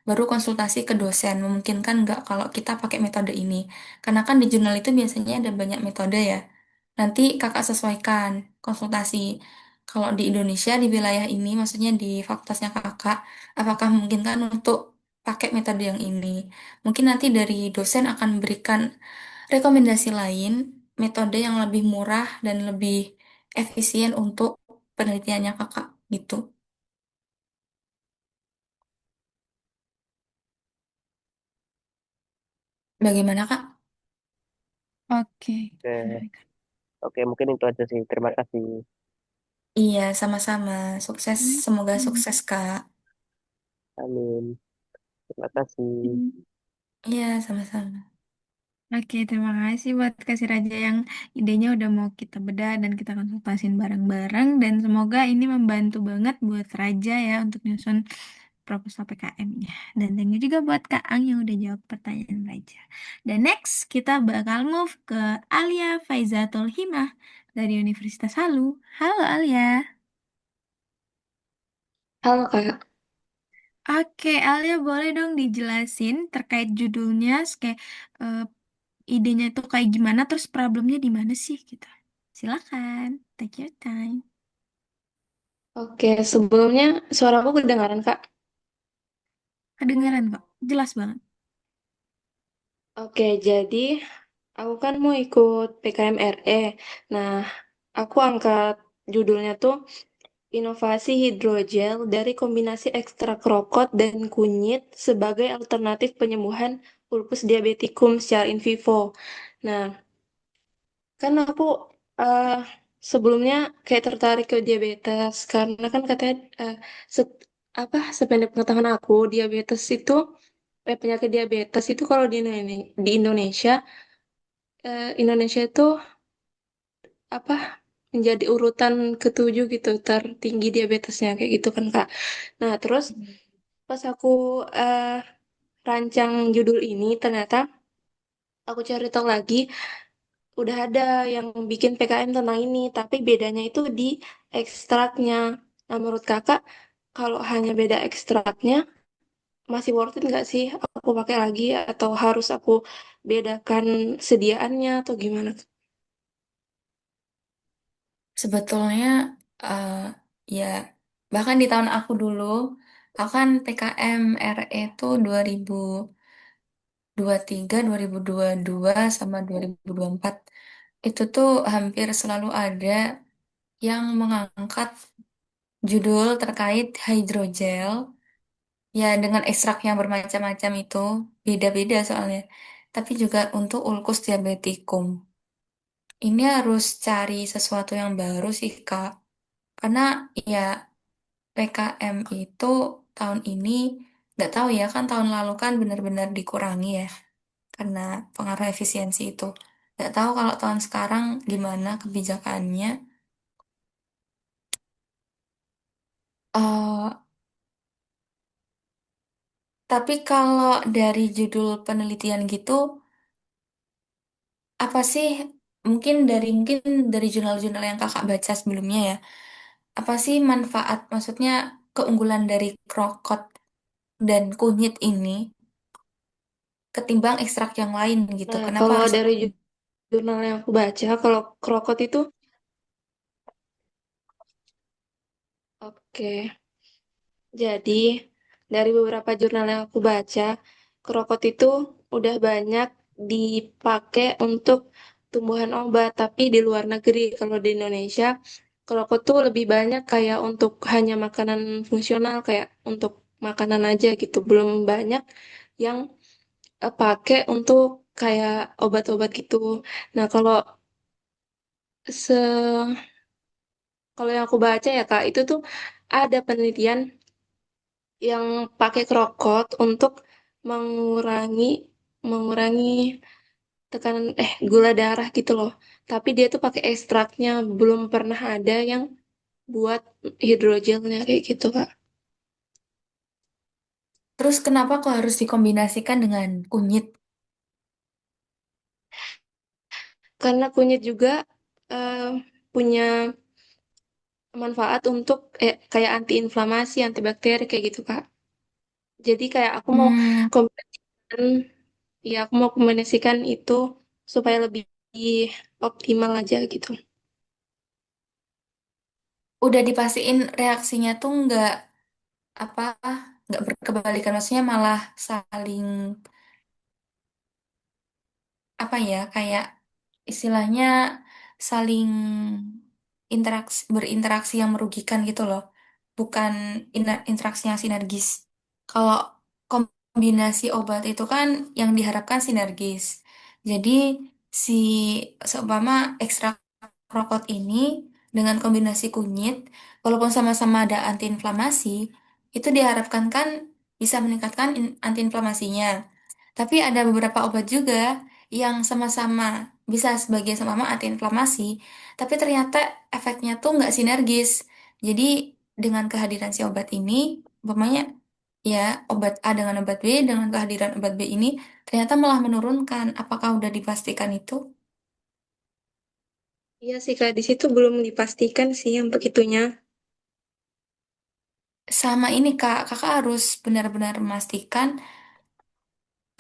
baru konsultasi ke dosen. Memungkinkan nggak kalau kita pakai metode ini? Karena kan di jurnal itu biasanya ada banyak metode ya. Nanti kakak sesuaikan konsultasi. Kalau di Indonesia, di wilayah ini, maksudnya di fakultasnya kakak, apakah memungkinkan untuk pakai metode yang ini? Mungkin nanti dari dosen akan memberikan rekomendasi lain, metode yang lebih murah dan lebih efisien untuk penelitiannya kakak gitu. Bagaimana kak? Oke, Oke, menarik. oke mungkin itu aja sih. Terima kasih. Iya, sama-sama. Sukses, semoga Hmm. sukses kak. Amin. Terima kasih. Iya, sama-sama. Oke, terima kasih buat Kasih Raja yang idenya udah mau kita bedah dan kita konsultasin bareng-bareng dan semoga ini membantu banget buat Raja ya untuk nyusun proposal PKM-nya. Dan thank you juga buat Kak Ang yang udah jawab pertanyaan Raja. Dan next kita bakal move ke Alia Faizatul Himah dari Universitas Halu. Halo Alia. Halo Kak. Oke, Alia boleh dong dijelasin terkait judulnya, kayak eh, idenya itu kayak gimana, terus problemnya di mana sih gitu. Silakan, take your time. Oke, sebelumnya suaraku kedengaran Kak. Kedengaran kok, jelas banget. Oke, jadi aku kan mau ikut PKMRE. Nah, aku angkat judulnya tuh Inovasi Hidrogel dari Kombinasi Ekstrak Rokok dan Kunyit sebagai Alternatif Penyembuhan Lupus Diabeticum secara in vivo. Nah, kan aku eh, sebelumnya kayak tertarik ke diabetes karena kan katanya sependek pengetahuan aku diabetes itu penyakit diabetes itu kalau di Indonesia Indonesia itu apa menjadi urutan ketujuh gitu tertinggi diabetesnya kayak gitu kan Kak. Nah terus pas aku eh, rancang judul ini ternyata aku cari tahu lagi udah ada yang bikin PKM tentang ini tapi bedanya itu di ekstraknya. Nah menurut Kakak kalau hanya beda ekstraknya masih worth it nggak sih aku pakai lagi atau harus aku bedakan sediaannya atau gimana? Sebetulnya eh, ya bahkan di tahun aku dulu, aku kan PKM RE itu 2023, 2022 sama 2024. Itu tuh hampir selalu ada yang mengangkat judul terkait hydrogel. Ya dengan ekstrak yang bermacam-macam itu beda-beda soalnya. tapi juga untuk ulkus diabeticum. Ini harus cari sesuatu yang baru sih, Kak. Karena ya PKM itu tahun ini, nggak tahu ya, kan tahun lalu kan benar-benar dikurangi ya, karena pengaruh efisiensi itu. Nggak tahu kalau tahun sekarang gimana kebijakannya. Eh, tapi kalau dari judul penelitian gitu, apa sih mungkin dari jurnal-jurnal yang kakak baca sebelumnya ya, apa sih manfaat, maksudnya keunggulan dari krokot dan kunyit ini ketimbang ekstrak yang lain gitu? Nah, Kenapa kalau harus dari jurnal yang aku baca, kalau krokot itu, oke. Jadi, dari beberapa jurnal yang aku baca, krokot itu udah banyak dipakai untuk tumbuhan obat, tapi di luar negeri, kalau di Indonesia, krokot tuh lebih banyak kayak untuk hanya makanan fungsional, kayak untuk makanan aja gitu. Belum banyak yang pakai untuk kayak obat-obat gitu. Nah, se kalau yang aku baca ya Kak, itu tuh ada penelitian yang pakai krokot untuk mengurangi mengurangi tekanan gula darah gitu loh. Tapi dia tuh pakai ekstraknya, belum pernah ada yang buat hidrogelnya kayak gitu Kak. terus kenapa kok harus dikombinasikan dengan kunyit? Karena kunyit juga eh, punya manfaat untuk kayak antiinflamasi, antibakteri kayak gitu Kak. Jadi kayak Hmm, kombinasikan, ya aku mau kombinasikan itu supaya lebih optimal aja gitu. udah dipastiin reaksinya tuh apa nggak berkebalikan, maksudnya malah saling apa ya, kayak istilahnya saling berinteraksi yang merugikan gitu loh, bukan interaksi yang sinergis. Kalau kombinasi obat itu kan yang diharapkan sinergis. Jadi si seumpama ekstrak rokok ini dengan kombinasi kunyit, walaupun sama-sama ada antiinflamasi, itu diharapkan kan bisa meningkatkan antiinflamasinya. Tapi ada beberapa obat juga yang sama-sama bisa sebagai sama antiinflamasi, tapi ternyata efeknya tuh nggak sinergis. Jadi dengan kehadiran si obat ini, umpamanya ya obat A dengan obat B, dengan kehadiran obat B ini ternyata malah menurunkan. Apakah udah dipastikan itu? Iya sih Kak, di situ belum dipastikan sih yang begitunya. Sama ini Kak, kakak harus benar-benar memastikan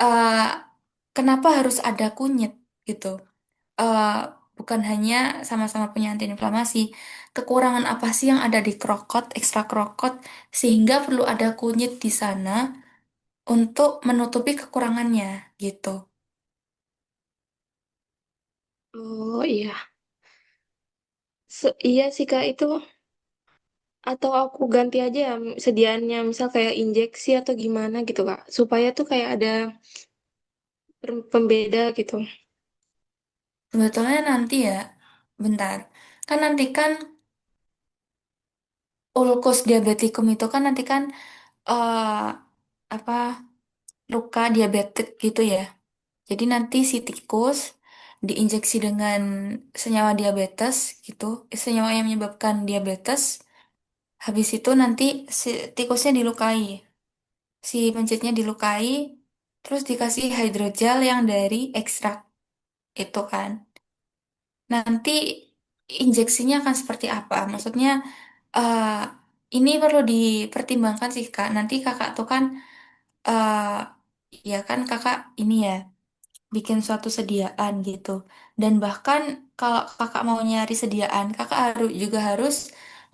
eh, kenapa harus ada kunyit gitu. eh, Bukan hanya sama-sama punya antiinflamasi. Kekurangan apa sih yang ada di krokot, ekstra krokot, sehingga perlu ada kunyit di sana untuk menutupi kekurangannya gitu. Oh iya, iya sih Kak itu. Atau aku ganti aja ya sediaannya, misal kayak injeksi atau gimana gitu Kak. Supaya tuh kayak ada pembeda gitu. Sebetulnya nanti ya, bentar. Kan nanti kan ulkus diabetikum itu kan nanti kan eh, apa luka diabetik gitu ya. Jadi nanti si tikus diinjeksi dengan senyawa diabetes gitu, senyawa yang menyebabkan diabetes. Habis itu nanti si tikusnya dilukai, si pencitnya dilukai, terus dikasih hidrogel yang dari ekstrak itu kan. Nanti injeksinya akan seperti apa? Maksudnya eh, ini perlu dipertimbangkan sih Kak. Nanti kakak tuh kan eh, ya kan kakak ini ya bikin suatu sediaan gitu. Dan bahkan kalau kakak mau nyari sediaan, kakak juga harus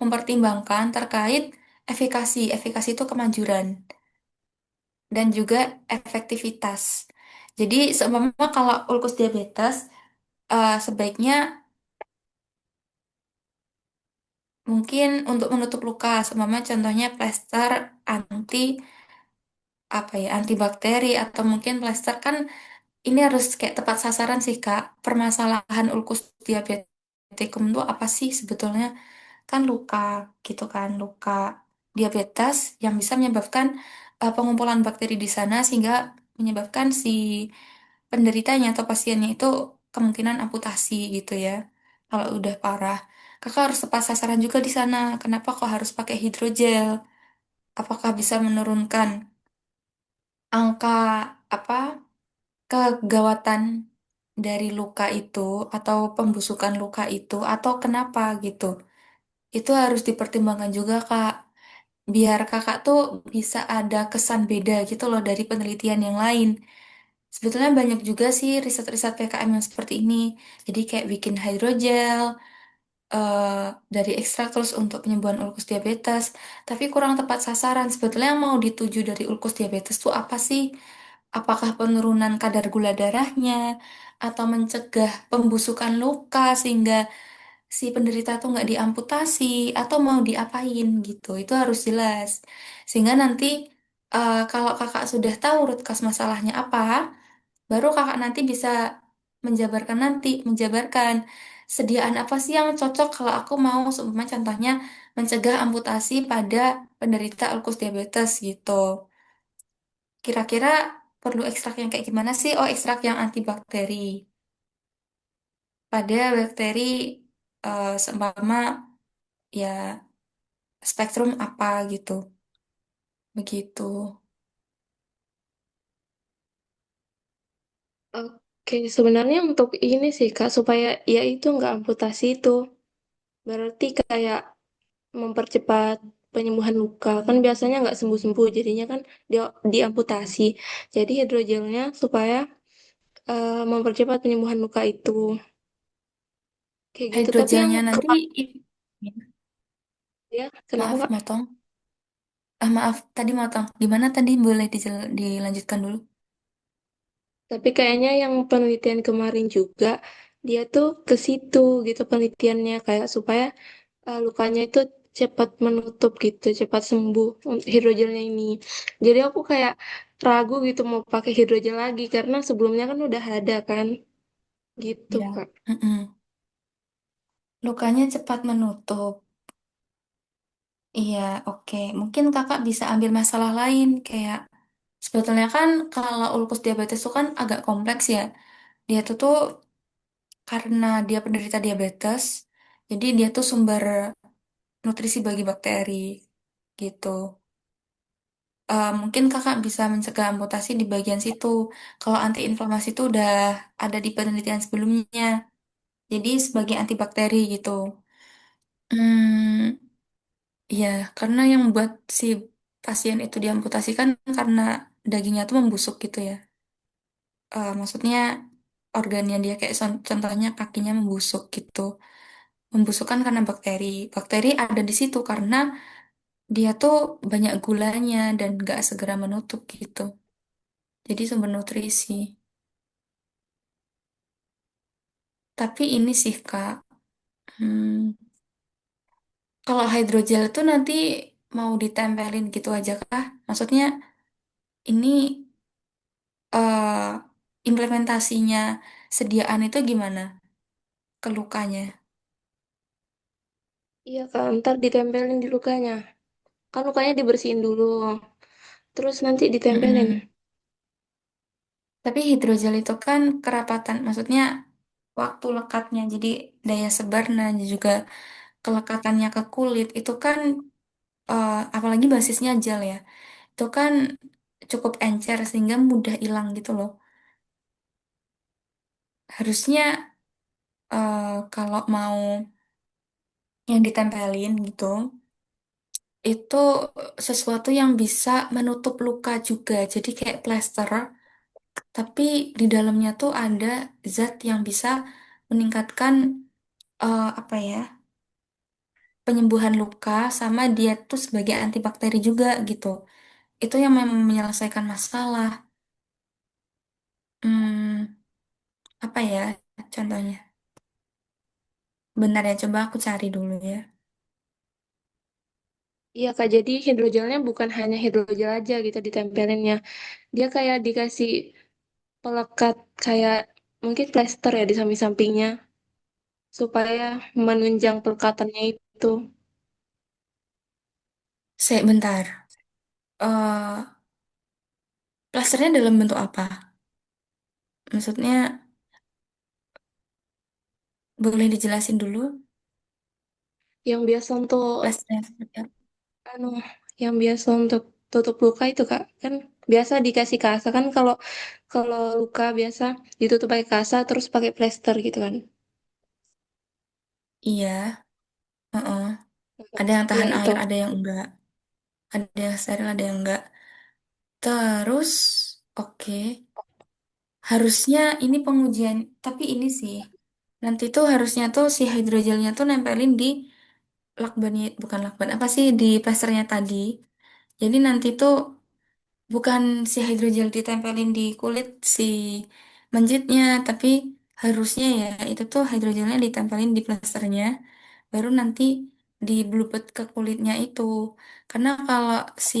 mempertimbangkan terkait efikasi. Efikasi itu kemanjuran dan juga efektivitas. Jadi seumpama kalau ulkus diabetes, sebaiknya mungkin untuk menutup luka, seumpama contohnya plester anti apa ya, antibakteri atau mungkin plester kan ini harus kayak tepat sasaran sih Kak. Permasalahan ulkus diabetikum itu apa sih sebetulnya? Kan luka gitu kan, luka diabetes yang bisa menyebabkan pengumpulan bakteri di sana sehingga menyebabkan si penderitanya atau pasiennya itu kemungkinan amputasi gitu ya. Kalau udah parah. Kakak harus tepat sasaran juga di sana. Kenapa kok harus pakai hidrogel? Apakah bisa menurunkan angka apa kegawatan dari luka itu atau pembusukan luka itu atau kenapa gitu. Itu harus dipertimbangkan juga Kak. Biar Kakak tuh bisa ada kesan beda gitu loh dari penelitian yang lain. Sebetulnya banyak juga sih riset-riset PKM yang seperti ini. Jadi kayak bikin hidrogel eh, dari ekstrak terus untuk penyembuhan ulkus diabetes. Tapi kurang tepat sasaran. Sebetulnya yang mau dituju dari ulkus diabetes tuh apa sih? Apakah penurunan kadar gula darahnya atau mencegah pembusukan luka sehingga si penderita tuh nggak diamputasi atau mau diapain gitu? Itu harus jelas. Sehingga nanti kalau kakak sudah tahu root cause masalahnya apa, baru kakak nanti bisa menjabarkan sediaan apa sih yang cocok kalau aku mau seumpama contohnya mencegah amputasi pada penderita ulkus diabetes gitu. Kira-kira perlu ekstrak yang kayak gimana sih? Oh, ekstrak yang antibakteri pada bakteri seumpama ya spektrum apa gitu. Begitu. Oke, sebenarnya untuk ini sih Kak, supaya ya itu nggak amputasi itu. Berarti kayak mempercepat penyembuhan luka. Kan biasanya nggak sembuh-sembuh, jadinya kan dia diamputasi. Jadi hidrogelnya supaya mempercepat penyembuhan luka itu. Kayak gitu. Tapi yang Hidrogelnya nanti, kemarin ya, kenapa maaf Kak? motong. Maaf, tadi motong. Gimana tadi? Boleh dilanjutkan dulu? Tapi kayaknya yang penelitian kemarin juga, dia tuh ke situ gitu penelitiannya. Kayak supaya lukanya itu cepat menutup gitu, cepat sembuh hidrogelnya ini. Jadi aku kayak ragu gitu mau pakai hidrogel lagi karena sebelumnya kan udah ada kan, gitu Ya. Kak. Mm-mm. Lukanya cepat menutup. Iya, oke. Mungkin kakak bisa ambil masalah lain, kayak sebetulnya kan kalau ulkus diabetes itu kan agak kompleks ya. Dia tuh karena dia penderita diabetes, jadi dia tuh sumber nutrisi bagi bakteri gitu. Mungkin kakak bisa mencegah amputasi di bagian situ. Kalau antiinflamasi itu udah ada di penelitian sebelumnya. Jadi sebagai antibakteri gitu. Hmm, iya, karena yang buat si pasien itu diamputasi kan karena dagingnya tuh membusuk gitu ya. Maksudnya organnya dia kayak contohnya kakinya membusuk gitu. Membusuk kan karena bakteri. Bakteri ada di situ karena dia tuh banyak gulanya dan gak segera menutup gitu. Jadi sumber nutrisi. Tapi ini sih Kak, hmm, kalau hidrogel itu nanti mau ditempelin gitu aja kah? Maksudnya ini eh, implementasinya sediaan itu gimana ke lukanya? Iya Kak, ntar ditempelin di lukanya. Kan lukanya dibersihin dulu, terus nanti ditempelin. Mm-mm. Tapi hidrogel itu kan kerapatan, maksudnya waktu lekatnya, jadi daya sebarnya juga kelekatannya ke kulit itu kan apalagi basisnya gel ya, itu kan cukup encer sehingga mudah hilang gitu loh. Harusnya kalau mau yang ditempelin gitu, itu sesuatu yang bisa menutup luka juga. Jadi kayak plester, tapi di dalamnya tuh ada zat yang bisa meningkatkan apa ya, penyembuhan luka sama dia tuh sebagai antibakteri juga gitu. Itu yang memang menyelesaikan masalah. Hmm, apa ya contohnya? Bentar ya, coba aku cari dulu ya. Iya Kak, jadi hidrogelnya bukan hanya hidrogel aja gitu ditempelinnya. Dia kayak dikasih pelekat kayak mungkin plester ya di samping-sampingnya supaya menunjang pelekatannya itu. Sebentar. Plasternya dalam bentuk apa? Maksudnya boleh dijelasin dulu Yang biasa untuk plasternya seperti apa? anu, yang biasa untuk tutup luka itu Kak, kan biasa dikasih kasa kan kalau kalau luka biasa ditutup pakai kasa terus pakai plester gitu kan. Iya, heeh. Ada yang Iya tahan itu. air, ada yang enggak. Ada yang steril, ada yang enggak. Terus, oke. Harusnya ini pengujian, tapi ini sih. Nanti tuh harusnya tuh si hidrogelnya tuh nempelin di lakbannya, bukan lakban, apa sih di plasternya tadi. Jadi nanti tuh bukan si hidrogel ditempelin di kulit si menjitnya, tapi harusnya ya itu tuh hidrogelnya ditempelin di plasternya, baru nanti diblubet ke kulitnya itu. Karena kalau si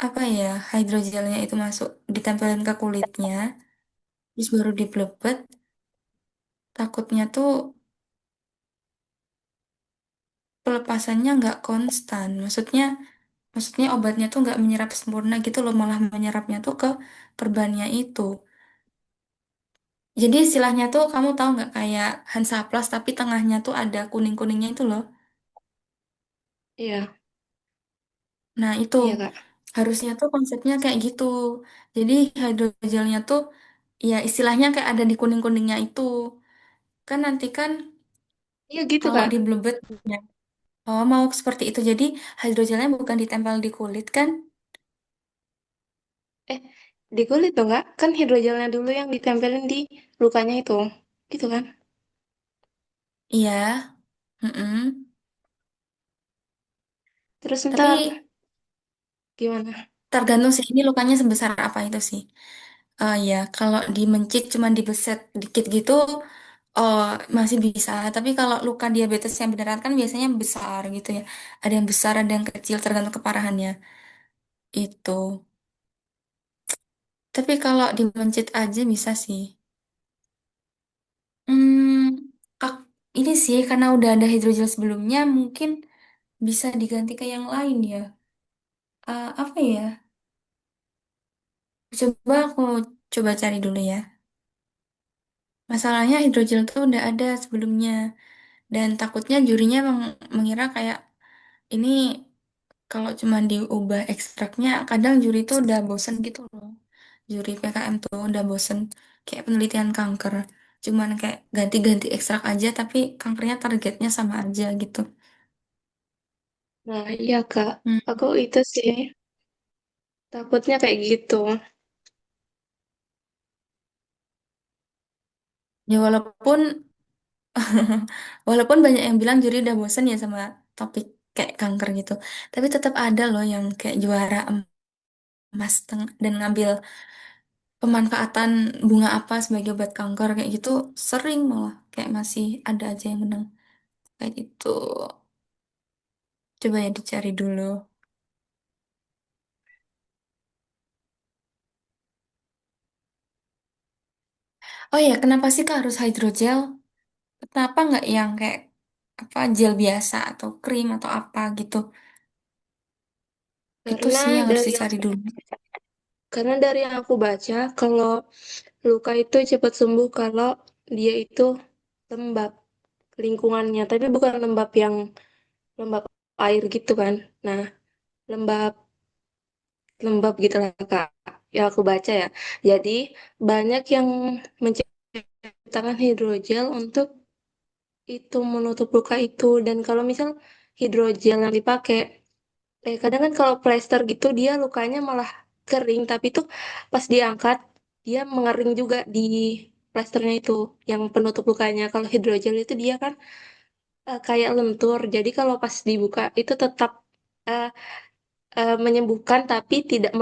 apa ya hidrogelnya itu masuk ditempelin ke kulitnya, terus baru diblebet, takutnya tuh pelepasannya nggak konstan. Maksudnya obatnya tuh nggak menyerap sempurna gitu loh, malah menyerapnya tuh ke perbannya itu. Jadi istilahnya tuh kamu tahu nggak kayak Hansaplast tapi tengahnya tuh ada kuning-kuningnya itu loh. Iya, Nah itu iya Kak. harusnya tuh konsepnya kayak gitu. Jadi hidrogelnya tuh ya istilahnya kayak ada di kuning-kuningnya itu. Kan nanti kan Iya gitu kalau Kak. di blebet ya. Oh mau seperti itu. Jadi hidrogelnya bukan ditempel di kulit kan? Eh, di kulit tuh Kak, kan hidrogelnya dulu yang ditempelin di lukanya itu. Gitu kan? Iya. Mm-mm. Terus Tapi ntar gimana? tergantung sih ini lukanya sebesar apa itu sih. Ya, kalau di mencit cuman dibeset dikit gitu, oh masih bisa. Tapi kalau luka diabetes yang beneran kan biasanya besar gitu ya. Ada yang besar, ada yang kecil, tergantung keparahannya. Itu. Tapi kalau di mencit aja bisa sih. Hmm, ak- ini sih karena udah ada hidrogel sebelumnya, mungkin bisa diganti ke yang lain ya. Apa ya? Coba aku coba cari dulu ya. Masalahnya hidrogel tuh udah ada sebelumnya. Dan takutnya jurinya mengira kayak ini kalau cuma diubah ekstraknya, kadang juri tuh udah bosen gitu loh. Juri PKM tuh udah bosen kayak penelitian kanker. Cuman kayak ganti-ganti ekstrak aja, tapi kankernya targetnya sama aja gitu. Nah, iya Kak. Hmm. Aku itu sih takutnya kayak gitu. Ya walaupun walaupun banyak yang bilang juri udah bosen ya sama topik kayak kanker gitu. Tapi tetap ada loh yang kayak juara emas dan ngambil pemanfaatan bunga apa sebagai obat kanker kayak gitu sering malah kayak masih ada aja yang menang kayak gitu. Coba ya dicari dulu. Oh ya, kenapa sih Kak harus hydrogel? Kenapa nggak yang kayak apa gel biasa atau krim atau apa gitu? Itu Karena sih yang harus dari yang dicari dulu. karena dari yang aku baca, kalau luka itu cepat sembuh kalau dia itu lembab lingkungannya, tapi bukan lembab yang lembab air gitu kan. Nah, lembab lembab gitu lah Kak. Ya aku baca ya. Jadi banyak yang menciptakan hidrogel untuk itu menutup luka itu dan kalau misal hidrogel yang dipakai kadang kan kalau plester gitu dia lukanya malah kering tapi tuh pas diangkat dia mengering juga di plesternya itu yang penutup lukanya. Kalau hidrogel itu dia kan kayak lentur. Jadi kalau pas dibuka itu tetap eh, menyembuhkan tapi tidak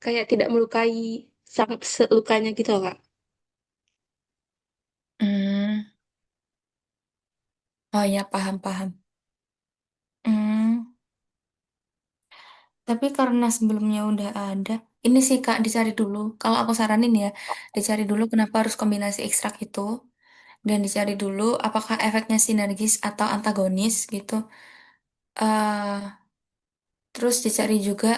kayak tidak melukai sang lukanya gitu loh, Kak. Hmm. Oh ya, paham-paham. Hmm. Tapi karena sebelumnya udah ada. ini sih Kak, dicari dulu. Kalau aku saranin ya, dicari dulu kenapa harus kombinasi ekstrak itu. Dan dicari dulu apakah efeknya sinergis atau antagonis gitu. eh Terus dicari juga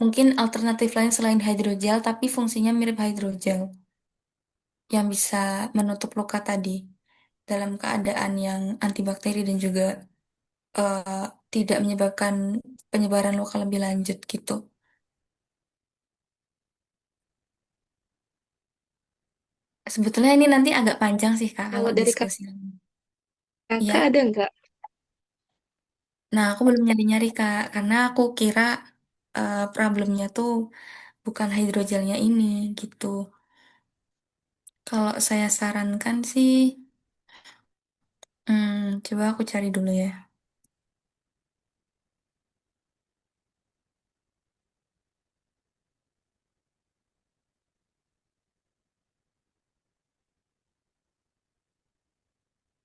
mungkin alternatif lain selain hydrogel, tapi fungsinya mirip hydrogel yang bisa menutup luka tadi dalam keadaan yang antibakteri dan juga eh, tidak menyebabkan penyebaran luka lebih lanjut gitu. Sebetulnya ini nanti agak panjang sih Kak Kalau kalau dari diskusi. kakak Ya, ada nggak? nah aku belum nyari-nyari Kak karena aku kira problemnya tuh bukan hidrogelnya ini gitu. Kalau saya sarankan sih, coba aku cari dulu ya.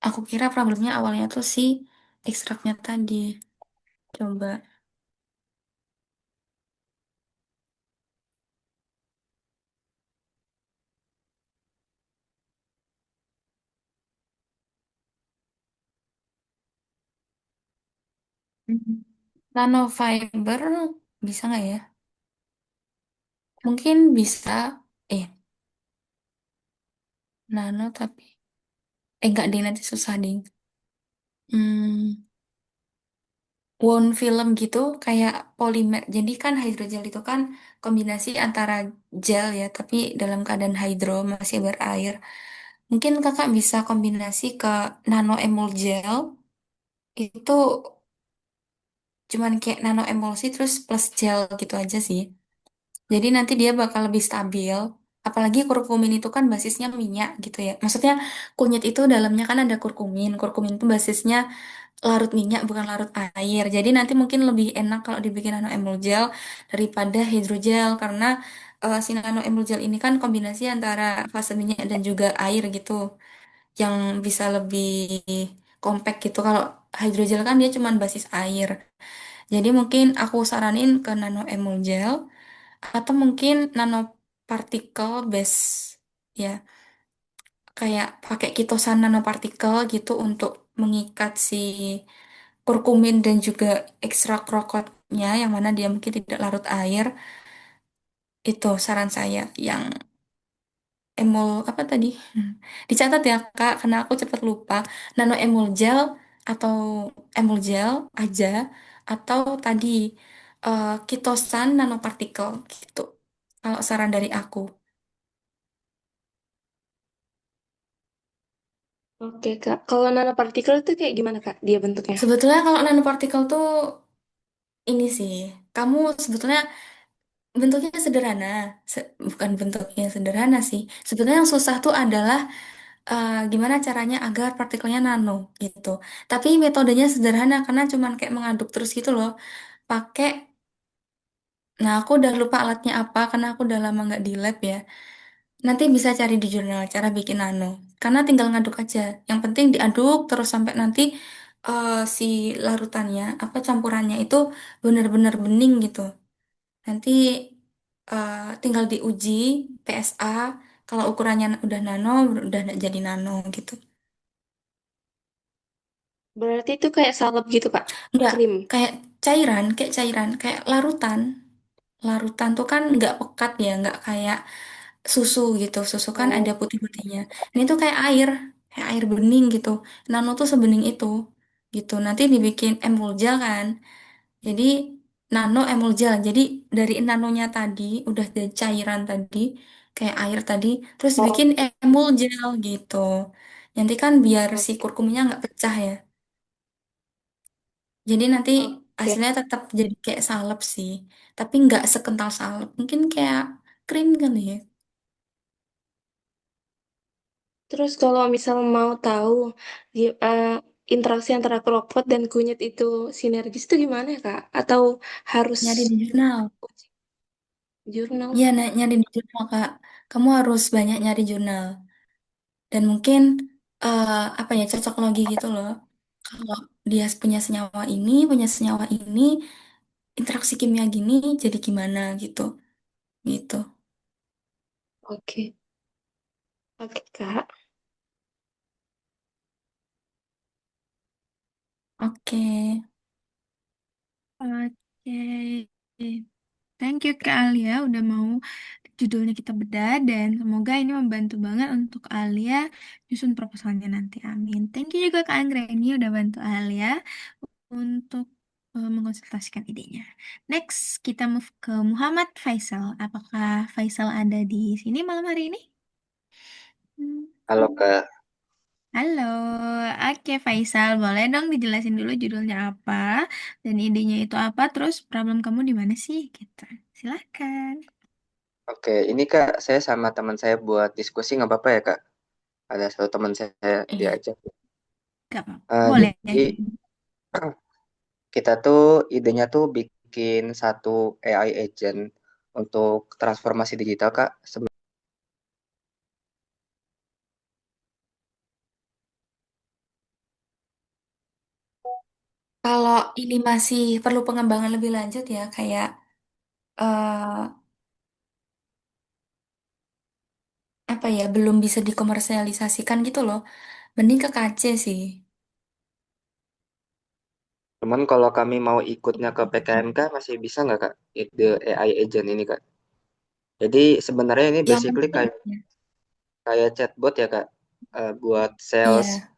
Aku kira problemnya awalnya tuh si ekstraknya tadi. Coba. Hmm. Nanofiber bisa nggak ya? Mungkin bisa. Eh, nano tapi. Nggak deh, nanti susah deh. Hmm, Wound film gitu kayak polimer. Jadi kan hydrogel itu kan kombinasi antara gel ya, tapi dalam keadaan hydro masih berair. Mungkin kakak bisa kombinasi ke nano emulgel. Itu cuman kayak nano emulsi terus plus gel gitu aja sih. Jadi nanti dia bakal lebih stabil. Apalagi kurkumin itu kan basisnya minyak gitu ya. Maksudnya kunyit itu dalamnya kan ada kurkumin. Kurkumin itu basisnya larut minyak bukan larut air. Jadi nanti mungkin lebih enak kalau dibikin nano emulgel daripada hidrogel karena si nano emulgel ini kan kombinasi antara fase minyak dan juga air gitu yang bisa lebih compact gitu. Kalau hidrogel kan dia cuma basis air. Jadi mungkin aku saranin ke nano emulgel atau mungkin nanopartikel base ya kayak pakai kitosan nanopartikel gitu untuk mengikat si kurkumin dan juga ekstrak rokoknya yang mana dia mungkin tidak larut air. Itu saran saya yang emul apa tadi. Dicatat ya Kak karena aku cepat lupa. Nano emul gel atau emul gel aja atau tadi kitosan nanopartikel gitu kalau saran dari aku. Oke, Kak. Kalau nanopartikel itu kayak gimana, Kak? Dia bentuknya. Sebetulnya kalau nanopartikel tuh ini sih, kamu sebetulnya bentuknya sederhana, bukan bentuknya sederhana sih. Sebetulnya yang susah tuh adalah gimana caranya agar partikelnya nano gitu. Tapi metodenya sederhana karena cuman kayak mengaduk terus gitu loh. Pakai, nah aku udah lupa alatnya apa karena aku udah lama nggak di lab ya. Nanti bisa cari di jurnal cara bikin nano. Karena tinggal ngaduk aja. Yang penting diaduk terus sampai nanti si larutannya, apa campurannya itu benar-benar bening gitu. Nanti tinggal diuji PSA. Kalau ukurannya udah nano, udah jadi nano gitu. Berarti itu kayak salep gitu, Kak. Enggak, Krim. kayak cairan, kayak larutan. Larutan tuh kan nggak pekat ya, nggak kayak susu gitu. Susu kan ada Oh, putih-putihnya. Ini tuh kayak air bening gitu. Nano tuh sebening itu, gitu. Nanti dibikin emulgel kan. Jadi nano emulgel. Jadi dari nanonya tadi, udah dari cairan tadi, kayak air tadi, terus oh, dibikin emulgel gitu. Nanti kan biar si oke. kurkumnya nggak pecah ya. Jadi nanti Oke. hasilnya tetap jadi kayak salep sih, tapi nggak sekental salep. Mungkin kayak krim kali ya. Terus kalau misal mau tahu interaksi antara kropot dan kunyit itu sinergis itu gimana ya, Kak? Atau harus Nyari di jurnal. uji jurnal? Iya, nyari di jurnal, Kak. Kamu harus banyak nyari jurnal. Dan mungkin eh, apa ya cocok logi gitu loh. Kalau dia punya senyawa ini, interaksi kimia gini jadi gimana gitu, gitu. Oke, oke Kak. Oke. Oke. Thank you Kak Alia udah mau judulnya kita bedah dan semoga ini membantu banget untuk Alia nyusun proposalnya nanti. Amin. Thank you juga Kak Anggreni udah bantu Alia untuk mengonsultasikan idenya. Next, kita move ke Muhammad Faisal. Apakah Faisal ada di sini malam hari ini? Hmm. Halo Kak, Halo, oke Faisal, boleh dong dijelasin dulu judulnya apa dan idenya itu apa, terus problem kamu di mana sih? Gitu. Silakan. oke ini Kak, saya sama teman saya buat diskusi nggak apa-apa ya Kak? Ada satu teman saya Iya. diajak. Gak apa-apa. Boleh. Jadi kita tuh idenya tuh bikin satu AI agent untuk transformasi digital Kak. Kalau ini masih perlu pengembangan lebih lanjut ya, kayak eh apa ya, belum bisa dikomersialisasikan gitu loh. Mending ke KC sih. Cuman kalau kami mau ikutnya ke PKMK masih bisa nggak Kak? Ide AI agent ini Kak. Jadi sebenarnya ini Yang basically penting, kayak ya. kayak chatbot ya Kak. Buat sales Iya.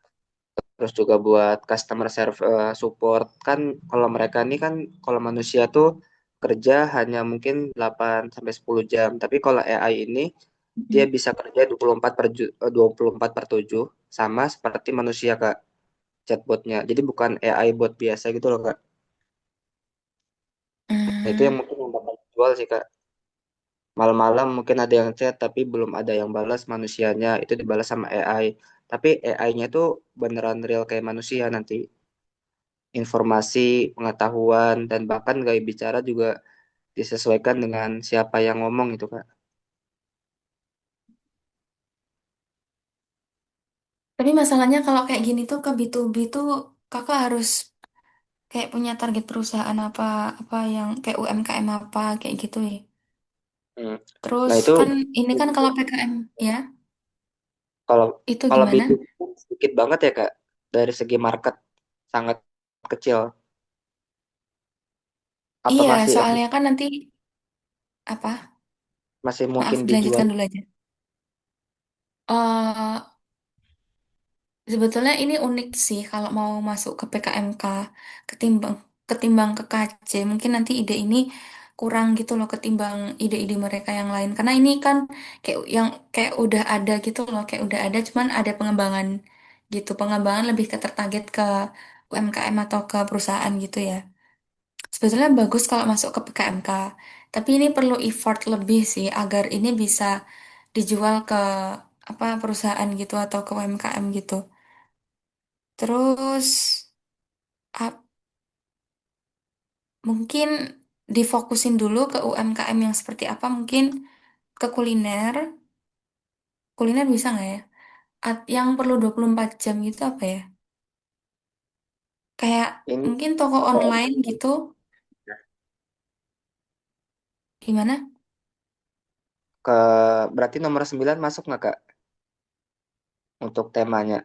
terus juga buat customer support kan kalau mereka ini kan kalau manusia tuh kerja hanya mungkin 8 sampai 10 jam tapi kalau AI ini dia Mm-mm. bisa kerja 24 per 7 sama seperti manusia Kak chatbotnya jadi bukan AI bot biasa gitu loh Kak. Nah, itu yang Hmm. mungkin yang bakal jual sih Kak, malam-malam mungkin ada yang chat tapi belum ada yang balas manusianya itu dibalas sama AI tapi AI-nya tuh beneran real kayak manusia nanti informasi, pengetahuan, dan bahkan gaya bicara juga disesuaikan dengan siapa yang ngomong itu, Kak. Tapi masalahnya kalau kayak gini tuh ke B2B tuh kakak harus kayak punya target perusahaan apa apa yang kayak UMKM apa kayak gitu ya. Hmm. Terus Nah, itu kan ini kan kalau PKM ya kalau itu kalau gimana? B2B sedikit banget ya, Kak. Dari segi market sangat kecil. Apa Iya, masih soalnya kan nanti apa? masih Maaf mungkin dijual? dilanjutkan dulu aja. eh Sebetulnya ini unik sih kalau mau masuk ke PKMK ketimbang ketimbang ke KC. Mungkin nanti ide ini kurang gitu loh ketimbang ide-ide mereka yang lain. Karena ini kan kayak udah ada gitu loh, kayak udah ada cuman ada pengembangan gitu. Pengembangan lebih ke tertarget ke UMKM atau ke perusahaan gitu ya. Sebetulnya bagus kalau masuk ke PKMK. Tapi ini perlu effort lebih sih agar ini bisa dijual ke apa perusahaan gitu atau ke UMKM gitu. Terus mungkin difokusin dulu ke UMKM yang seperti apa, mungkin ke kuliner. Kuliner bisa nggak ya? Yang perlu 24 jam gitu apa ya? Kayak Ini mungkin toko online gitu. Gimana? ke berarti nomor 9 masuk nggak, Kak? Untuk temanya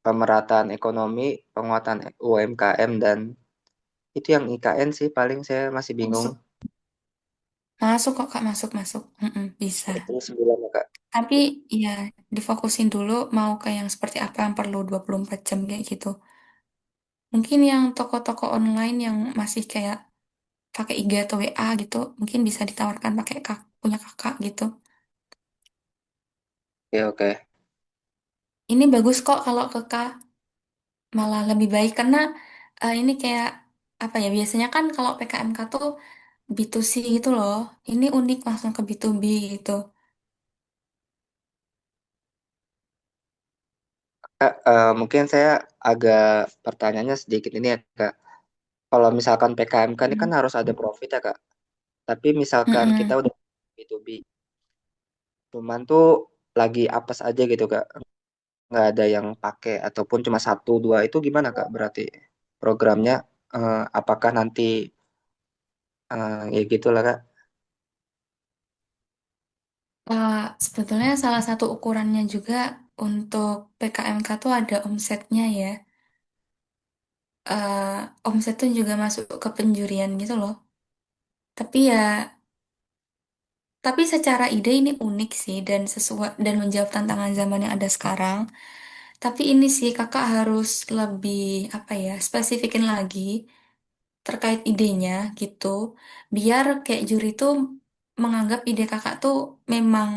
pemerataan ekonomi, penguatan UMKM dan itu yang IKN sih paling saya masih bingung. Masuk. Masuk kok Kak, masuk, masuk. Mm-mm, bisa. Itu 9 ya, Kak. Tapi ya difokusin dulu mau ke yang seperti apa yang perlu 24 jam kayak gitu. Mungkin yang toko-toko online yang masih kayak pakai IG atau WA gitu, mungkin bisa ditawarkan pakai punya kakak gitu. Oke, oke. Ini bagus kok kalau ke K, malah lebih baik karena ini kayak apa ya, biasanya kan kalau PKMK tuh B2C gitu loh. Ini unik langsung ke B2B gitu. Kak, mungkin saya agak pertanyaannya sedikit ini ya, Kak. Kalau misalkan PKMK ini kan Hmm. harus ada profit ya, Kak. Tapi misalkan kita Mm-mm. udah B2B, cuman tuh lagi apes aja gitu, Kak. Nggak ada yang pakai ataupun cuma satu dua itu gimana, Kak? Berarti programnya apakah nanti Ya gitulah Kak. Eh, Sebetulnya salah satu ukurannya juga untuk PKMK tuh ada omsetnya ya. Omset tuh juga masuk ke penjurian gitu loh. Tapi ya, tapi secara ide ini unik sih dan sesuai dan menjawab tantangan zaman yang ada sekarang. Tapi ini sih kakak harus lebih apa ya, spesifikin lagi terkait idenya gitu. Biar kayak juri tuh menganggap ide kakak tuh memang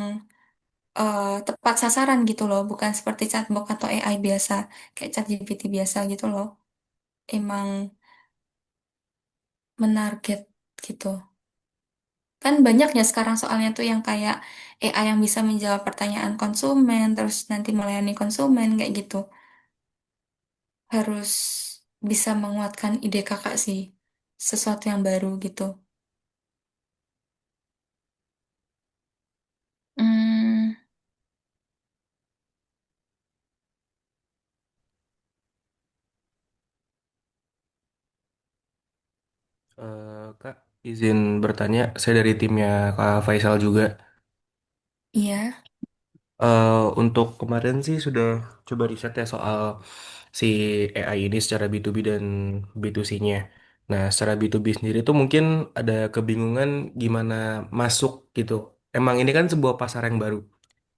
tepat sasaran gitu loh, bukan seperti chatbot atau AI biasa, kayak ChatGPT biasa gitu loh. Emang menarget gitu. Kan banyak ya sekarang soalnya tuh yang kayak AI yang bisa menjawab pertanyaan konsumen, terus nanti melayani konsumen kayak gitu. Harus bisa menguatkan ide kakak sih, sesuatu yang baru gitu. Hmm, Kak, izin bertanya, saya dari timnya Kak Faisal juga. iya. Untuk kemarin sih sudah coba riset ya soal si AI ini secara B2B dan B2C-nya. Nah, secara B2B sendiri tuh mungkin ada kebingungan gimana masuk gitu. Emang ini kan sebuah pasar yang baru.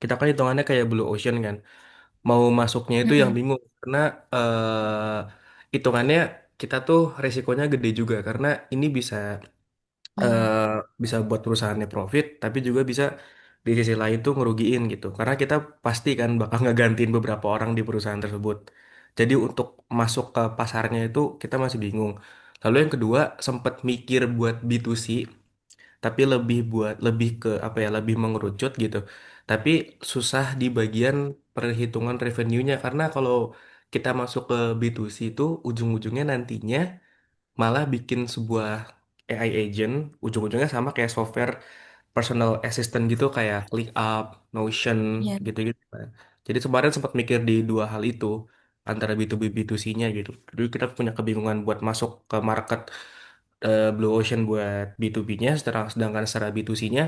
Kita kan hitungannya kayak blue ocean kan. Mau masuknya itu yang Mm-mm. bingung karena hitungannya kita tuh resikonya gede juga karena ini bisa Oh eh, iya. bisa buat perusahaannya profit, tapi juga bisa di sisi lain tuh ngerugiin gitu. Karena kita pasti kan bakal ngegantiin beberapa orang di perusahaan tersebut. Jadi untuk masuk ke pasarnya itu kita masih bingung. Lalu yang kedua sempat mikir buat B2C, tapi lebih ke apa ya, lebih mengerucut gitu. Tapi susah di bagian perhitungan revenue-nya karena kalau kita masuk ke B2C itu ujung-ujungnya nantinya malah bikin sebuah AI agent ujung-ujungnya sama kayak software personal assistant gitu kayak ClickUp, Notion Iya. gitu-gitu kan. Jadi kemarin sempat mikir di dua hal itu antara B2B B2C-nya gitu. Jadi kita punya kebingungan buat masuk ke market Blue Ocean buat B2B-nya, sedangkan secara B2C-nya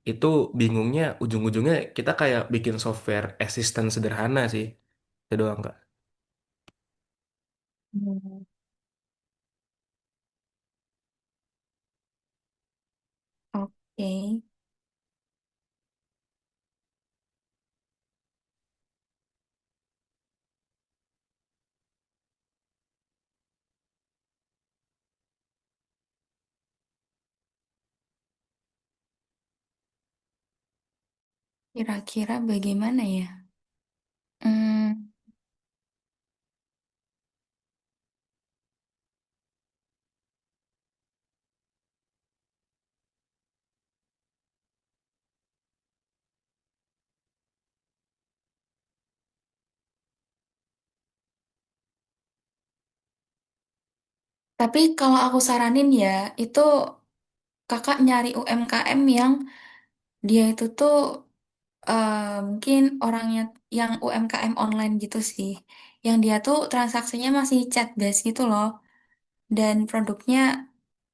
itu bingungnya ujung-ujungnya kita kayak bikin software assistant sederhana sih. Itu doang Kak. Hmm. Oke. Kira-kira bagaimana ya? Hmm, tapi kalau aku saranin ya, itu kakak nyari UMKM yang dia itu tuh mungkin orangnya yang UMKM online gitu sih. Yang dia tuh transaksinya masih chat based gitu loh. Dan produknya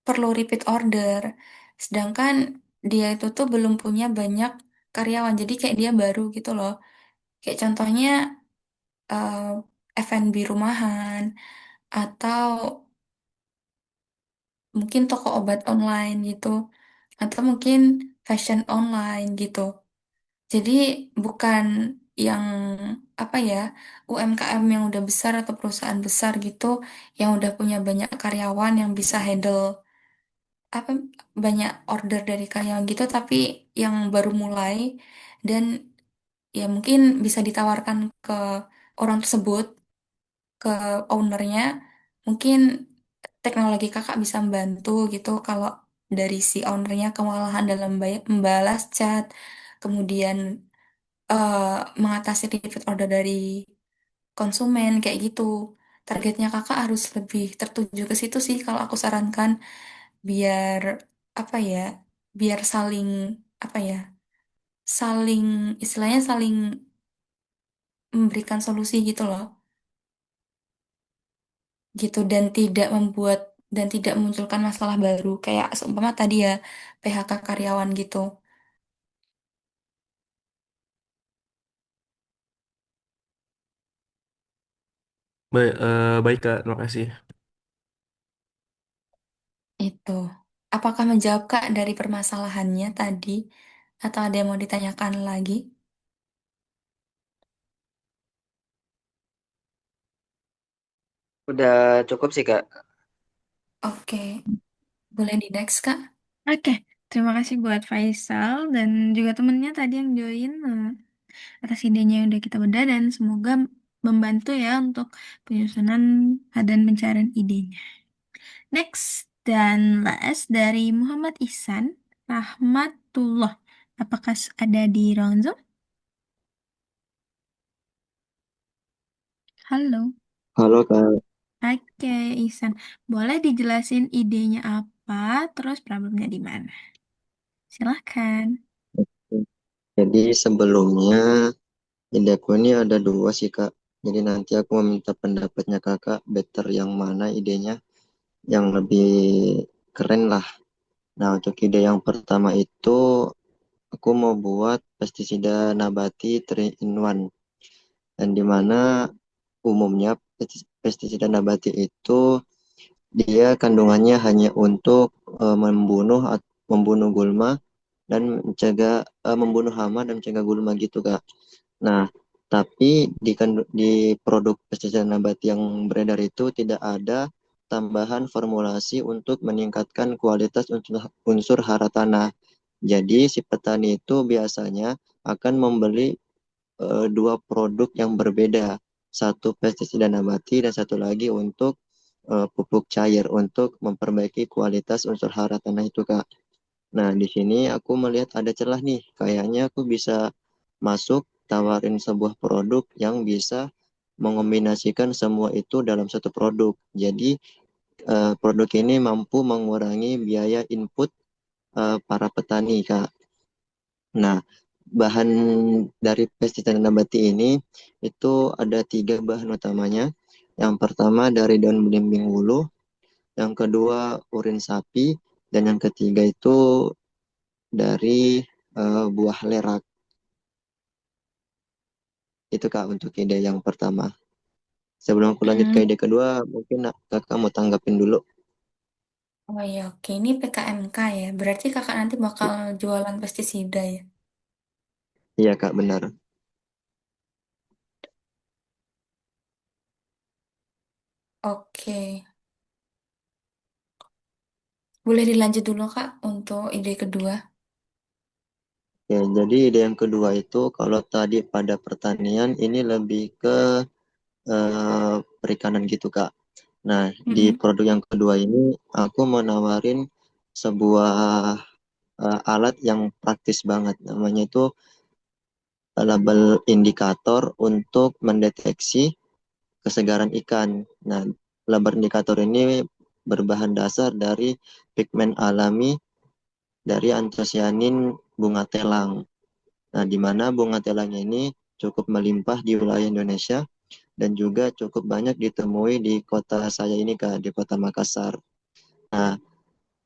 perlu repeat order. Sedangkan dia itu tuh belum punya banyak karyawan. Jadi kayak dia baru gitu loh. Kayak contohnya eh, F&B rumahan atau mungkin toko obat online gitu. Atau mungkin fashion online gitu. Jadi bukan yang apa ya UMKM yang udah besar atau perusahaan besar gitu yang udah punya banyak karyawan yang bisa handle apa banyak order dari karyawan gitu tapi yang baru mulai dan ya mungkin bisa ditawarkan ke orang tersebut ke ownernya mungkin teknologi kakak bisa membantu gitu kalau dari si ownernya kewalahan dalam membalas chat kemudian eh, mengatasi repeat order dari konsumen kayak gitu. Targetnya kakak harus lebih tertuju ke situ sih kalau aku sarankan biar apa ya, biar saling apa ya, saling istilahnya saling memberikan solusi gitu loh, gitu dan tidak membuat dan tidak memunculkan masalah baru kayak seumpama tadi ya PHK karyawan gitu. Baik Kak, terima kasih. Itu. Apakah menjawab Kak dari permasalahannya tadi atau ada yang mau ditanyakan lagi? Udah cukup sih Kak. Oke, boleh di next Kak? Oke, terima kasih buat Faisal dan juga temennya tadi yang join atas idenya yang udah kita bedah dan semoga membantu ya untuk penyusunan dan pencarian idenya. Next dan last dari Muhammad Ihsan Rahmatullah. Apakah ada di ruang Zoom? Halo. Halo Kak. Oke, Ihsan. Boleh dijelasin idenya apa, terus problemnya di mana? Silahkan. Jadi sebelumnya ideku ini ada dua sih Kak. Jadi nanti aku meminta pendapatnya Kakak, better yang mana idenya yang lebih keren lah. Nah untuk ide yang pertama itu aku mau buat pestisida nabati 3 in 1. Dan di mana umumnya pestisida nabati itu dia kandungannya hanya untuk membunuh gulma dan membunuh hama dan mencegah gulma gitu Kak. Nah, tapi di produk pestisida nabati yang beredar itu tidak ada tambahan formulasi untuk meningkatkan kualitas unsur hara tanah. Jadi si petani itu biasanya akan membeli dua produk yang berbeda. Satu pestisida nabati dan satu lagi untuk pupuk cair untuk memperbaiki kualitas unsur hara tanah itu Kak. Nah, di sini aku melihat ada celah nih. Kayaknya aku bisa masuk tawarin sebuah produk yang bisa mengombinasikan semua itu dalam satu produk. Jadi, produk ini mampu mengurangi biaya input para petani, Kak. Nah, bahan dari pestisida nabati ini itu ada 3 bahan utamanya. Yang pertama dari daun belimbing wuluh, yang kedua urin sapi, dan yang ketiga itu dari buah lerak. Itu Kak untuk ide yang pertama. Sebelum aku lanjut ke Hmm, ide kedua, mungkin Kakak mau tanggapin dulu. Oh iya, oke. Ini PKMK ya. Berarti kakak nanti bakal jualan pestisida ya? Iya Kak, benar. Oke. Boleh dilanjut dulu kak untuk ide kedua. Ya, jadi ide yang kedua itu kalau tadi pada pertanian ini lebih ke perikanan gitu Kak. Nah, di mm-mm. produk yang kedua ini aku mau nawarin sebuah alat yang praktis banget. Namanya itu label indikator untuk mendeteksi kesegaran ikan. Nah, label indikator ini berbahan dasar dari pigmen alami dari antosianin bunga telang. Nah, di mana bunga telang ini cukup melimpah di wilayah Indonesia dan juga cukup banyak ditemui di kota saya ini, Kak, di kota Makassar. Nah,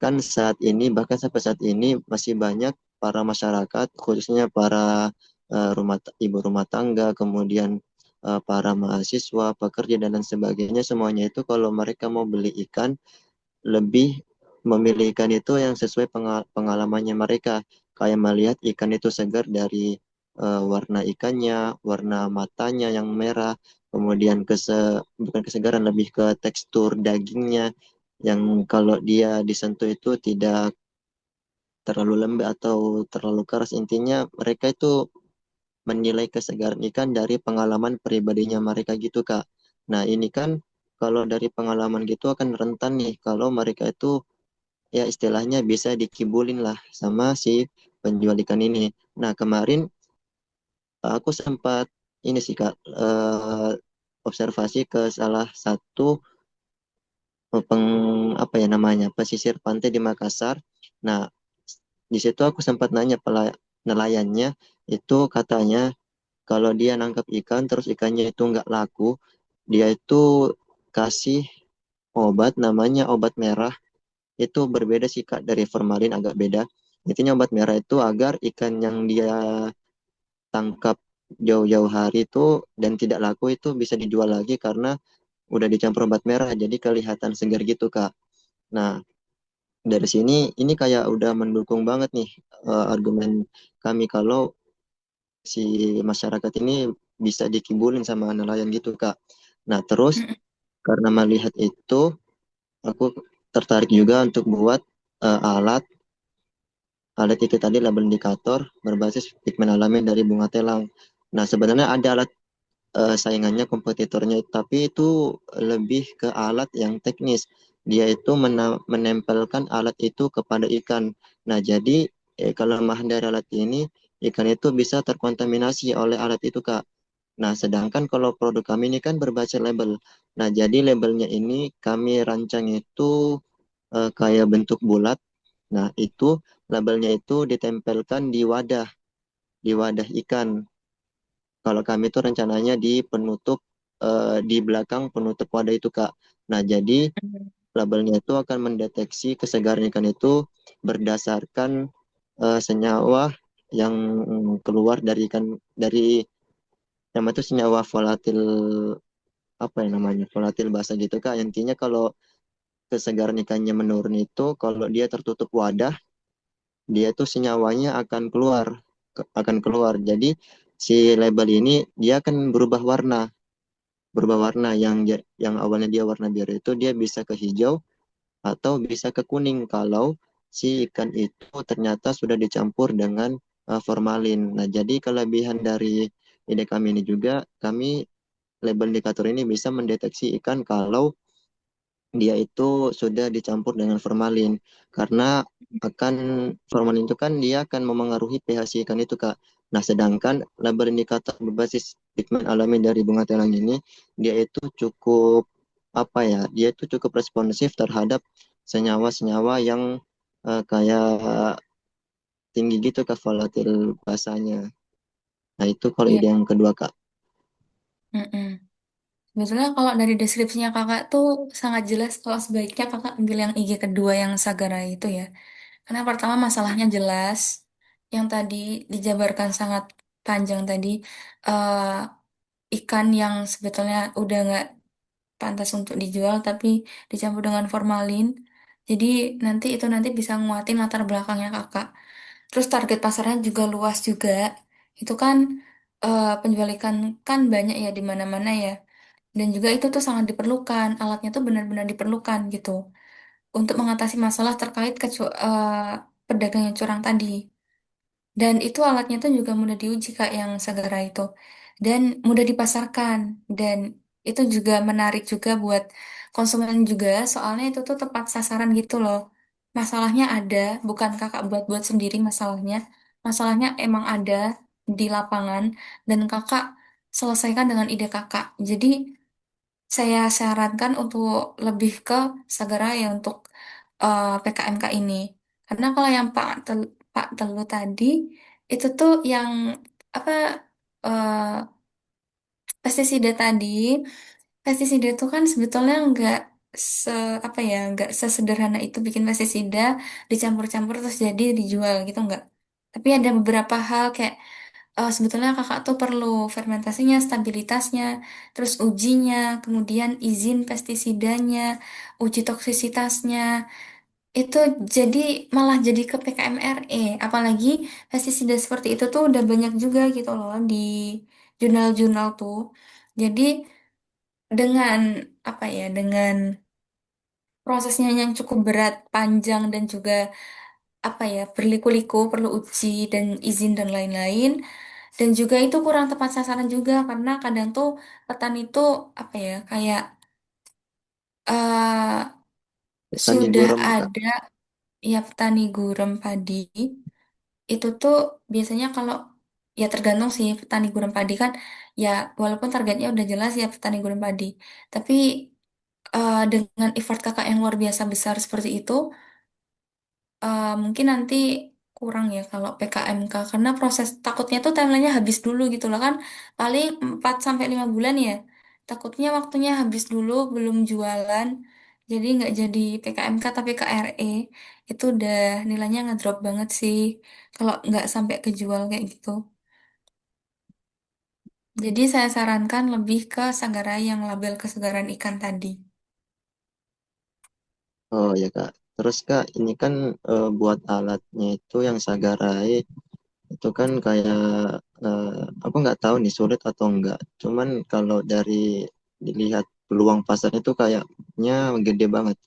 kan saat ini, bahkan sampai saat ini masih banyak para masyarakat, khususnya para ibu rumah tangga, kemudian para mahasiswa, pekerja, dan lain sebagainya, semuanya itu kalau mereka mau beli ikan, lebih memilih ikan itu yang sesuai pengalamannya mereka. Kayak melihat ikan itu segar dari warna ikannya, warna matanya yang merah, kemudian bukan kesegaran, lebih ke tekstur dagingnya, yang kalau dia disentuh itu tidak terlalu lembek atau terlalu keras. Intinya mereka itu menilai kesegaran ikan dari pengalaman pribadinya mereka gitu, Kak. Nah, ini kan kalau dari pengalaman gitu akan rentan nih kalau mereka itu ya istilahnya bisa dikibulin lah sama si penjual ikan ini. Nah, kemarin aku sempat ini sih Kak, observasi ke salah satu apa ya namanya, pesisir pantai di Makassar. Nah, di situ aku sempat nanya nelayannya, itu katanya kalau dia nangkap ikan terus ikannya itu nggak laku, dia itu kasih obat namanya obat merah. Itu berbeda sih Kak dari formalin, agak beda. Intinya obat merah itu agar ikan yang dia tangkap jauh-jauh hari itu dan tidak laku itu bisa dijual lagi karena udah dicampur obat merah jadi kelihatan segar gitu Kak. Nah, dari sini ini kayak udah mendukung banget nih argumen kami kalau si masyarakat ini bisa dikibulin sama nelayan gitu Kak. Nah, terus Mm-mm. karena melihat itu aku tertarik juga untuk buat alat alat itu tadi label indikator berbasis pigmen alami dari bunga telang. Nah, sebenarnya ada alat saingannya kompetitornya, tapi itu lebih ke alat yang teknis. Dia itu menempelkan alat itu kepada ikan. Nah, jadi kelemahan dari alat ini, ikan itu bisa terkontaminasi oleh alat itu, Kak. Nah, sedangkan kalau produk kami ini kan berbasis label. Nah, jadi labelnya ini kami rancang itu kayak bentuk bulat. Nah, itu labelnya itu ditempelkan di wadah ikan. Kalau kami itu rencananya di penutup di belakang penutup wadah itu, Kak. Nah, jadi labelnya itu akan mendeteksi kesegaran ikan itu berdasarkan senyawa yang keluar dari ikan dari yang itu senyawa volatil apa ya namanya volatil basa gitu Kak. Intinya kalau kesegaran ikannya menurun itu kalau dia tertutup wadah dia tuh senyawanya akan keluar. Jadi si label ini dia akan berubah warna yang awalnya dia warna biru itu dia bisa ke hijau atau bisa ke kuning kalau si ikan itu ternyata sudah dicampur dengan formalin. Nah, jadi kelebihan dari ide kami ini juga kami label indikator ini bisa mendeteksi ikan kalau dia itu sudah dicampur dengan formalin karena akan formalin itu kan dia akan memengaruhi pH si ikan itu Kak. Nah, sedangkan label indikator berbasis pigmen alami dari bunga telang ini dia itu cukup apa ya? Dia itu cukup responsif terhadap senyawa-senyawa yang kayak tinggi gitu Kak volatil basanya. Nah, itu kalau Iya. ide yang kedua Kak. Mm-mm. Sebetulnya kalau dari deskripsinya kakak tuh sangat jelas kalau sebaiknya kakak ambil yang IG kedua yang Sagara itu ya. Karena pertama masalahnya jelas, yang tadi dijabarkan sangat panjang tadi, eh, ikan yang sebetulnya udah nggak pantas untuk dijual tapi dicampur dengan formalin. Jadi nanti bisa nguatin latar belakangnya kakak. Terus target pasarnya juga luas juga. Itu kan penjual ikan kan banyak ya di mana-mana ya. Dan juga itu tuh sangat diperlukan, alatnya tuh benar-benar diperlukan gitu untuk mengatasi masalah terkait pedagang yang curang tadi. Dan itu alatnya tuh juga mudah diuji Kak yang Sagara itu. Dan mudah dipasarkan. Dan itu juga menarik juga buat konsumen juga. Soalnya itu tuh tepat sasaran gitu loh. Masalahnya ada, bukan Kakak buat-buat sendiri masalahnya. Masalahnya emang ada di lapangan. Dan Kakak selesaikan dengan ide Kakak. Jadi saya sarankan untuk lebih ke Sagara ya untuk PKMK ini. Karena kalau yang Pak Telu tadi itu tuh yang apa eh, pestisida tadi, pestisida itu kan sebetulnya nggak se apa ya nggak sesederhana itu bikin pestisida dicampur-campur terus jadi dijual gitu nggak. Tapi ada beberapa hal kayak sebetulnya kakak tuh perlu fermentasinya, stabilitasnya, terus ujinya, kemudian izin pestisidanya, uji toksisitasnya, itu jadi malah jadi ke PKMRE. Apalagi pestisida seperti itu tuh udah banyak juga gitu loh di jurnal-jurnal tuh. Jadi dengan apa ya, dengan prosesnya yang cukup berat, panjang dan juga apa ya, berliku-liku, perlu uji dan izin dan lain-lain. Dan juga itu kurang tepat sasaran juga karena kadang tuh petani itu apa ya kayak eh Petani sudah gurem Kak. ada ya petani gurem padi itu tuh biasanya kalau ya tergantung sih petani gurem padi kan ya walaupun targetnya udah jelas ya petani gurem padi tapi dengan effort kakak yang luar biasa besar seperti itu mungkin nanti kurang ya kalau PKMK karena proses takutnya tuh timelinenya habis dulu gitu loh kan paling 4 sampai 5 bulan ya takutnya waktunya habis dulu belum jualan Jadi nggak jadi PKMK tapi KRE. Itu udah nilainya ngedrop banget sih. Kalau nggak sampai kejual kayak gitu. Jadi saya sarankan lebih ke Sanggarai yang label kesegaran ikan tadi. Oh ya Kak. Terus Kak, ini kan buat alatnya itu yang Sagarai itu kan kayak aku nggak tahu nih sulit atau enggak. Cuman kalau dari dilihat peluang pasarnya itu kayaknya gede banget.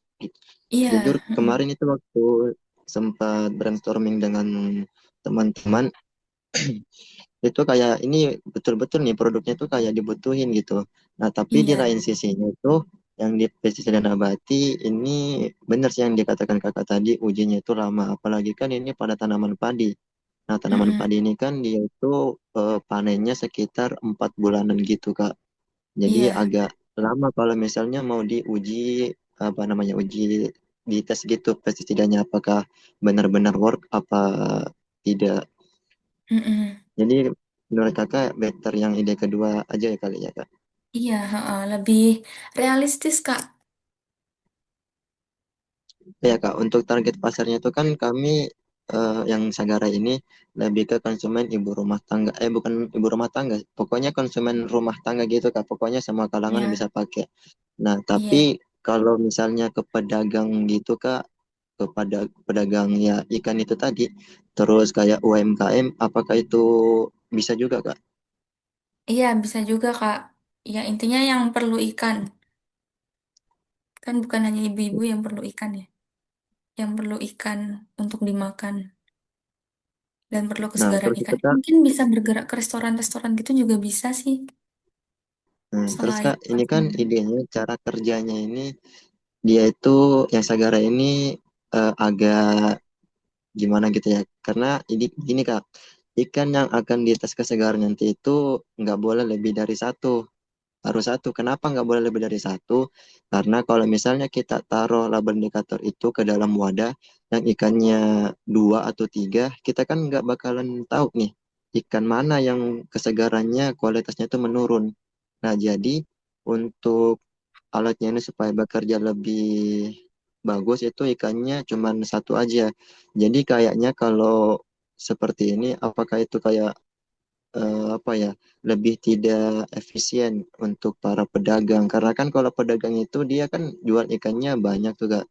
Iya, Jujur mm, kemarin itu waktu sempat brainstorming dengan teman-teman itu kayak ini betul-betul nih produknya tuh kayak dibutuhin gitu. Nah, tapi di iya, lain sisinya itu yang di pestisida nabati ini benar sih yang dikatakan kakak tadi ujinya itu lama. Apalagi kan ini pada tanaman padi. Nah, tanaman mm-mm, padi ini kan dia itu panennya sekitar 4 bulanan gitu, Kak. Jadi iya, agak lama kalau misalnya mau diuji apa namanya uji di tes gitu pestisidanya apakah benar-benar work apa tidak. mm-mm. Jadi menurut kakak better yang ide kedua aja ya kali ya kak. Iya, heeh, lebih realistis Kak. Ya kak untuk target pasarnya itu kan kami yang Sagara ini lebih ke konsumen ibu rumah tangga bukan ibu rumah tangga pokoknya konsumen rumah tangga gitu kak pokoknya semua kalangan bisa Iya, pakai. Nah tapi iya. kalau misalnya ke pedagang gitu kak kepada pedagang ya ikan itu tadi terus kayak UMKM apakah itu bisa juga kak? Iya, bisa juga Kak. Ya, intinya yang perlu ikan. Kan bukan hanya ibu-ibu yang perlu ikan ya. Yang perlu ikan untuk dimakan. Dan perlu Nah kesegaran terus itu ikan. kak. Mungkin bisa bergerak ke restoran-restoran gitu juga bisa sih. Terus Selain Kak, ini kan konsumen. idenya cara kerjanya ini dia itu yang Sagara ini agak gimana gitu ya. Karena ini gini Kak, ikan yang akan dites kesegaran nanti itu nggak boleh lebih dari satu, harus satu. Kenapa nggak boleh lebih dari satu? Karena kalau misalnya kita taruh label indikator itu ke dalam wadah yang ikannya dua atau tiga, kita kan nggak bakalan tahu nih ikan mana yang kesegarannya kualitasnya itu menurun. Nah, jadi untuk alatnya ini supaya bekerja lebih bagus itu ikannya cuma satu aja. Jadi kayaknya kalau seperti ini, apakah itu kayak apa ya lebih tidak efisien untuk para pedagang? Karena kan kalau pedagang itu dia kan jual ikannya banyak tuh Kak.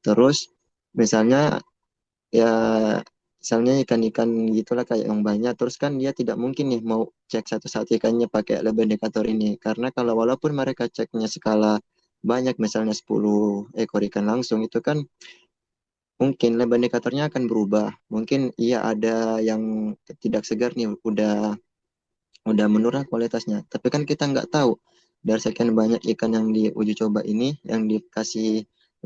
Terus misalnya ya misalnya ikan-ikan gitulah kayak yang banyak terus kan dia tidak mungkin nih mau cek satu-satu ikannya pakai lab indikator ini karena kalau walaupun mereka ceknya skala banyak misalnya 10 ekor ikan langsung itu kan mungkin lab indikatornya akan berubah mungkin iya ada yang tidak segar nih udah menurun kualitasnya tapi kan kita nggak tahu dari sekian banyak ikan yang diuji coba ini yang dikasih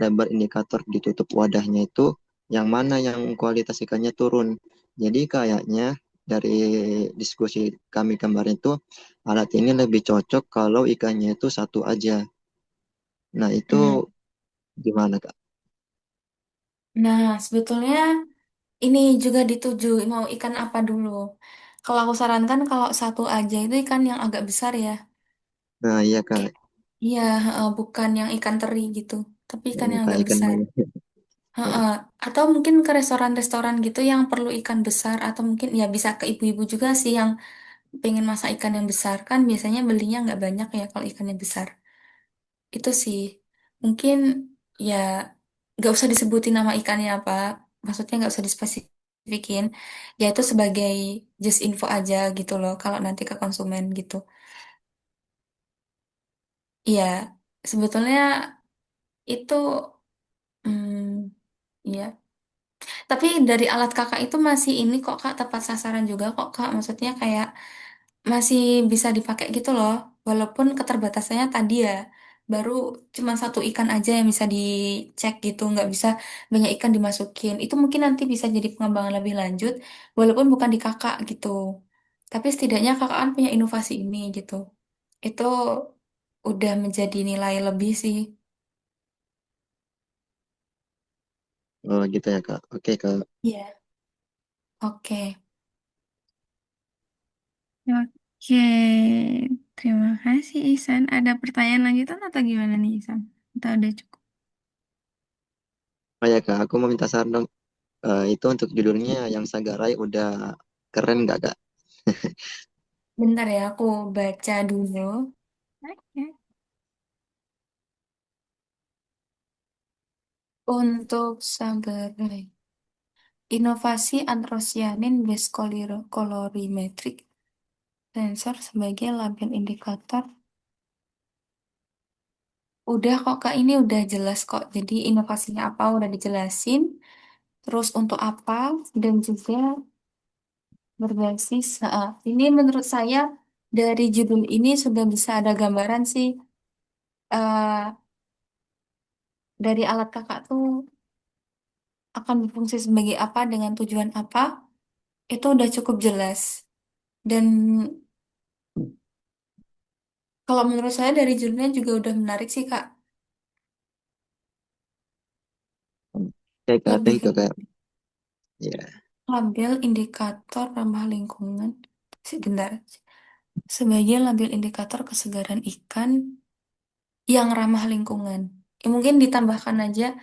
lebar indikator ditutup wadahnya itu yang mana yang kualitas ikannya turun jadi kayaknya dari diskusi kami kemarin itu alat ini lebih cocok kalau ikannya itu satu aja nah itu Hmm. gimana kak. Nah, sebetulnya ini juga dituju mau ikan apa dulu. Kalau aku sarankan kalau satu aja itu ikan yang agak besar ya. Nah iya kak. Kayak, iya, bukan yang ikan teri gitu, tapi ikan yang Kayak agak ikan besar. banyak. Heeh. Atau mungkin ke restoran-restoran gitu yang perlu ikan besar, atau mungkin ya bisa ke ibu-ibu juga sih yang pengen masak ikan yang besar kan biasanya belinya nggak banyak ya kalau ikannya besar. Itu sih mungkin ya nggak usah disebutin nama ikannya apa, maksudnya nggak usah dispesifikin. Ya itu sebagai just info aja gitu loh kalau nanti ke konsumen gitu. Iya, sebetulnya itu hmm, ya. Tapi dari alat kakak itu masih ini kok kak tepat sasaran juga kok kak. Maksudnya kayak masih bisa dipakai gitu loh. Walaupun keterbatasannya tadi ya baru cuma satu ikan aja yang bisa dicek gitu. Nggak bisa banyak ikan dimasukin. Itu mungkin nanti bisa jadi pengembangan lebih lanjut. Walaupun bukan di kakak gitu. Tapi setidaknya kakak kan punya inovasi ini gitu. Itu udah menjadi nilai lebih sih. Oh gitu ya kak oke kak. Iya. Oke. Oke, terima kasih Ihsan. Ada pertanyaan lanjutan atau gimana nih Ihsan? Atau udah cukup? Oh ya kak, aku mau minta saran dong. Itu untuk judulnya yang Sagarai udah keren nggak kak? Bentar ya, aku baca dulu. Oke. Untuk Sagarai, inovasi anthrocyanin based colorimetric sensor sebagai label indikator. Udah kok Kak, ini udah jelas kok. Jadi inovasinya apa udah dijelasin. Terus untuk apa dan juga berbasis. Ini menurut saya dari judul ini sudah bisa ada gambaran sih eh, dari alat kakak tuh akan berfungsi sebagai apa dengan tujuan apa. Itu udah cukup jelas. Dan kalau menurut saya dari judulnya juga udah menarik sih Kak. Oke kak, thank Lebih you kak. Ya, label indikator ramah lingkungan. Sebentar. Sebagai label indikator kesegaran ikan yang ramah lingkungan. Ya, mungkin ditambahkan aja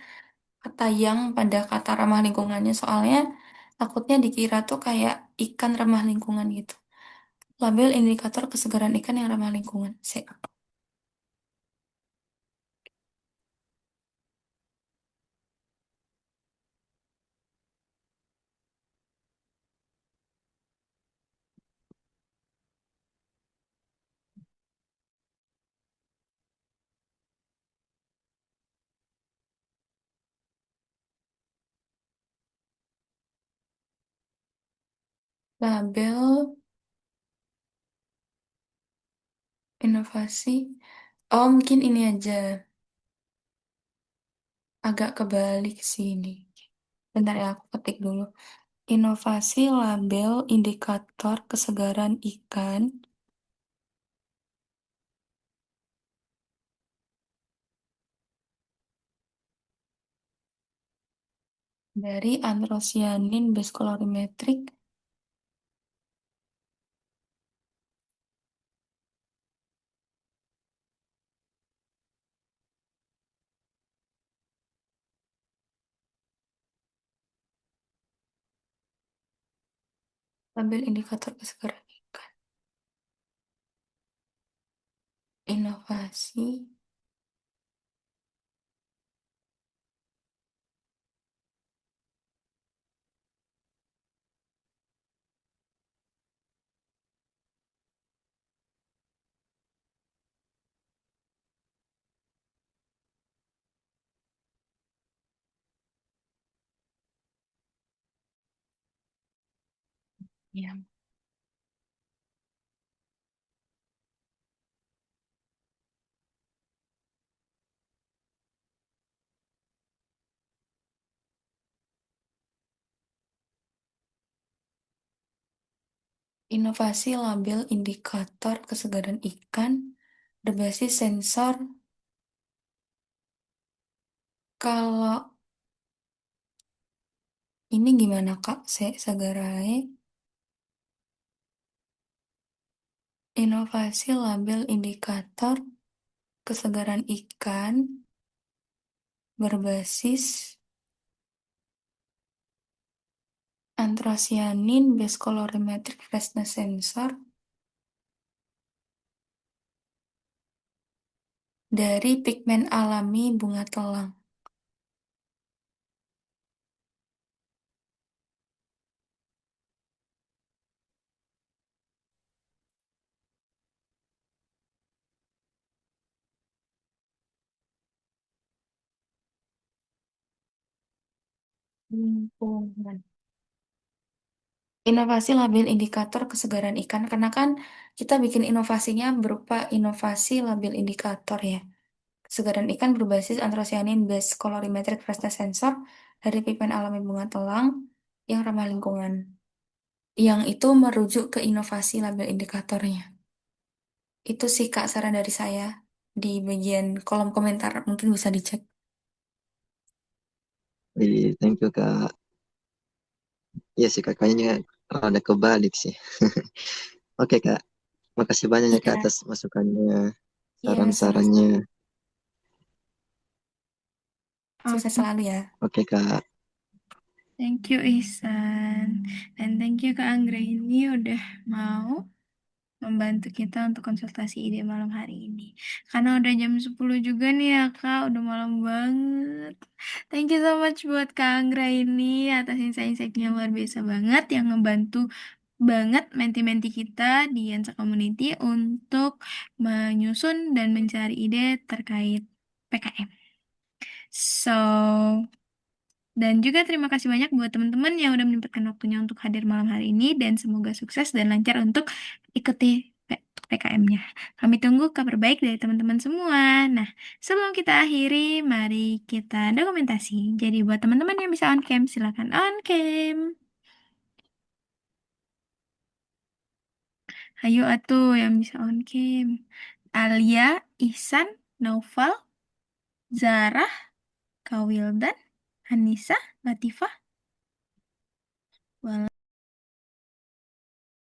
kata yang pada kata ramah lingkungannya soalnya takutnya dikira tuh kayak ikan ramah lingkungan gitu. Label indikator kesegaran ikan yang ramah lingkungan. Label inovasi. Oh, mungkin ini aja agak kebalik sini. Bentar ya, aku ketik dulu. Inovasi label indikator kesegaran ikan dari anthrocyanin base colorimetric label indikator kesegaran ikan. Inovasi. Ya. Inovasi label indikator kesegaran ikan berbasis sensor. Kalau ini gimana Kak? Sagarai. Inovasi label indikator kesegaran ikan berbasis anthrocyanin based colorimetric freshness sensor dari pigmen alami bunga telang. Lingkungan. Inovasi label indikator kesegaran ikan, karena kan kita bikin inovasinya berupa inovasi label indikator ya. Kesegaran ikan berbasis anthrocyanin based colorimetric freshness sensor dari pigmen alami bunga telang yang ramah lingkungan. Yang itu merujuk ke inovasi label indikatornya. Itu sih Kak saran dari saya di bagian kolom komentar, mungkin bisa dicek. thank you kak. Iya sih kak, kayaknya ada kebalik sih. Oke kak, makasih banyak ya kak Iya, atas masukannya, iya sama. saran-sarannya. Sukses Oke, selalu ya. Oke, Kak. thank you Ihsan. Dan thank you Kak Anggraini udah mau membantu kita untuk konsultasi ide malam hari ini. Karena udah jam 10 juga nih ya Kak, udah malam banget. Thank you so much buat Kak Anggra ini atas insight-insightnya luar biasa banget yang ngebantu banget menti-menti kita di Yansa Community untuk menyusun dan mencari ide terkait PKM. So, dan juga terima kasih banyak buat teman-teman yang udah menyempatkan waktunya untuk hadir malam hari ini dan semoga sukses dan lancar untuk ikuti PKM-nya. Kami tunggu kabar baik dari teman-teman semua. Nah, sebelum kita akhiri, mari kita dokumentasi. Jadi buat teman-teman yang bisa on cam, silakan on cam. Ayo atuh yang bisa on cam. Alia, Ihsan, Naufal, Zarah, Kawildan, Anissa, Latifah.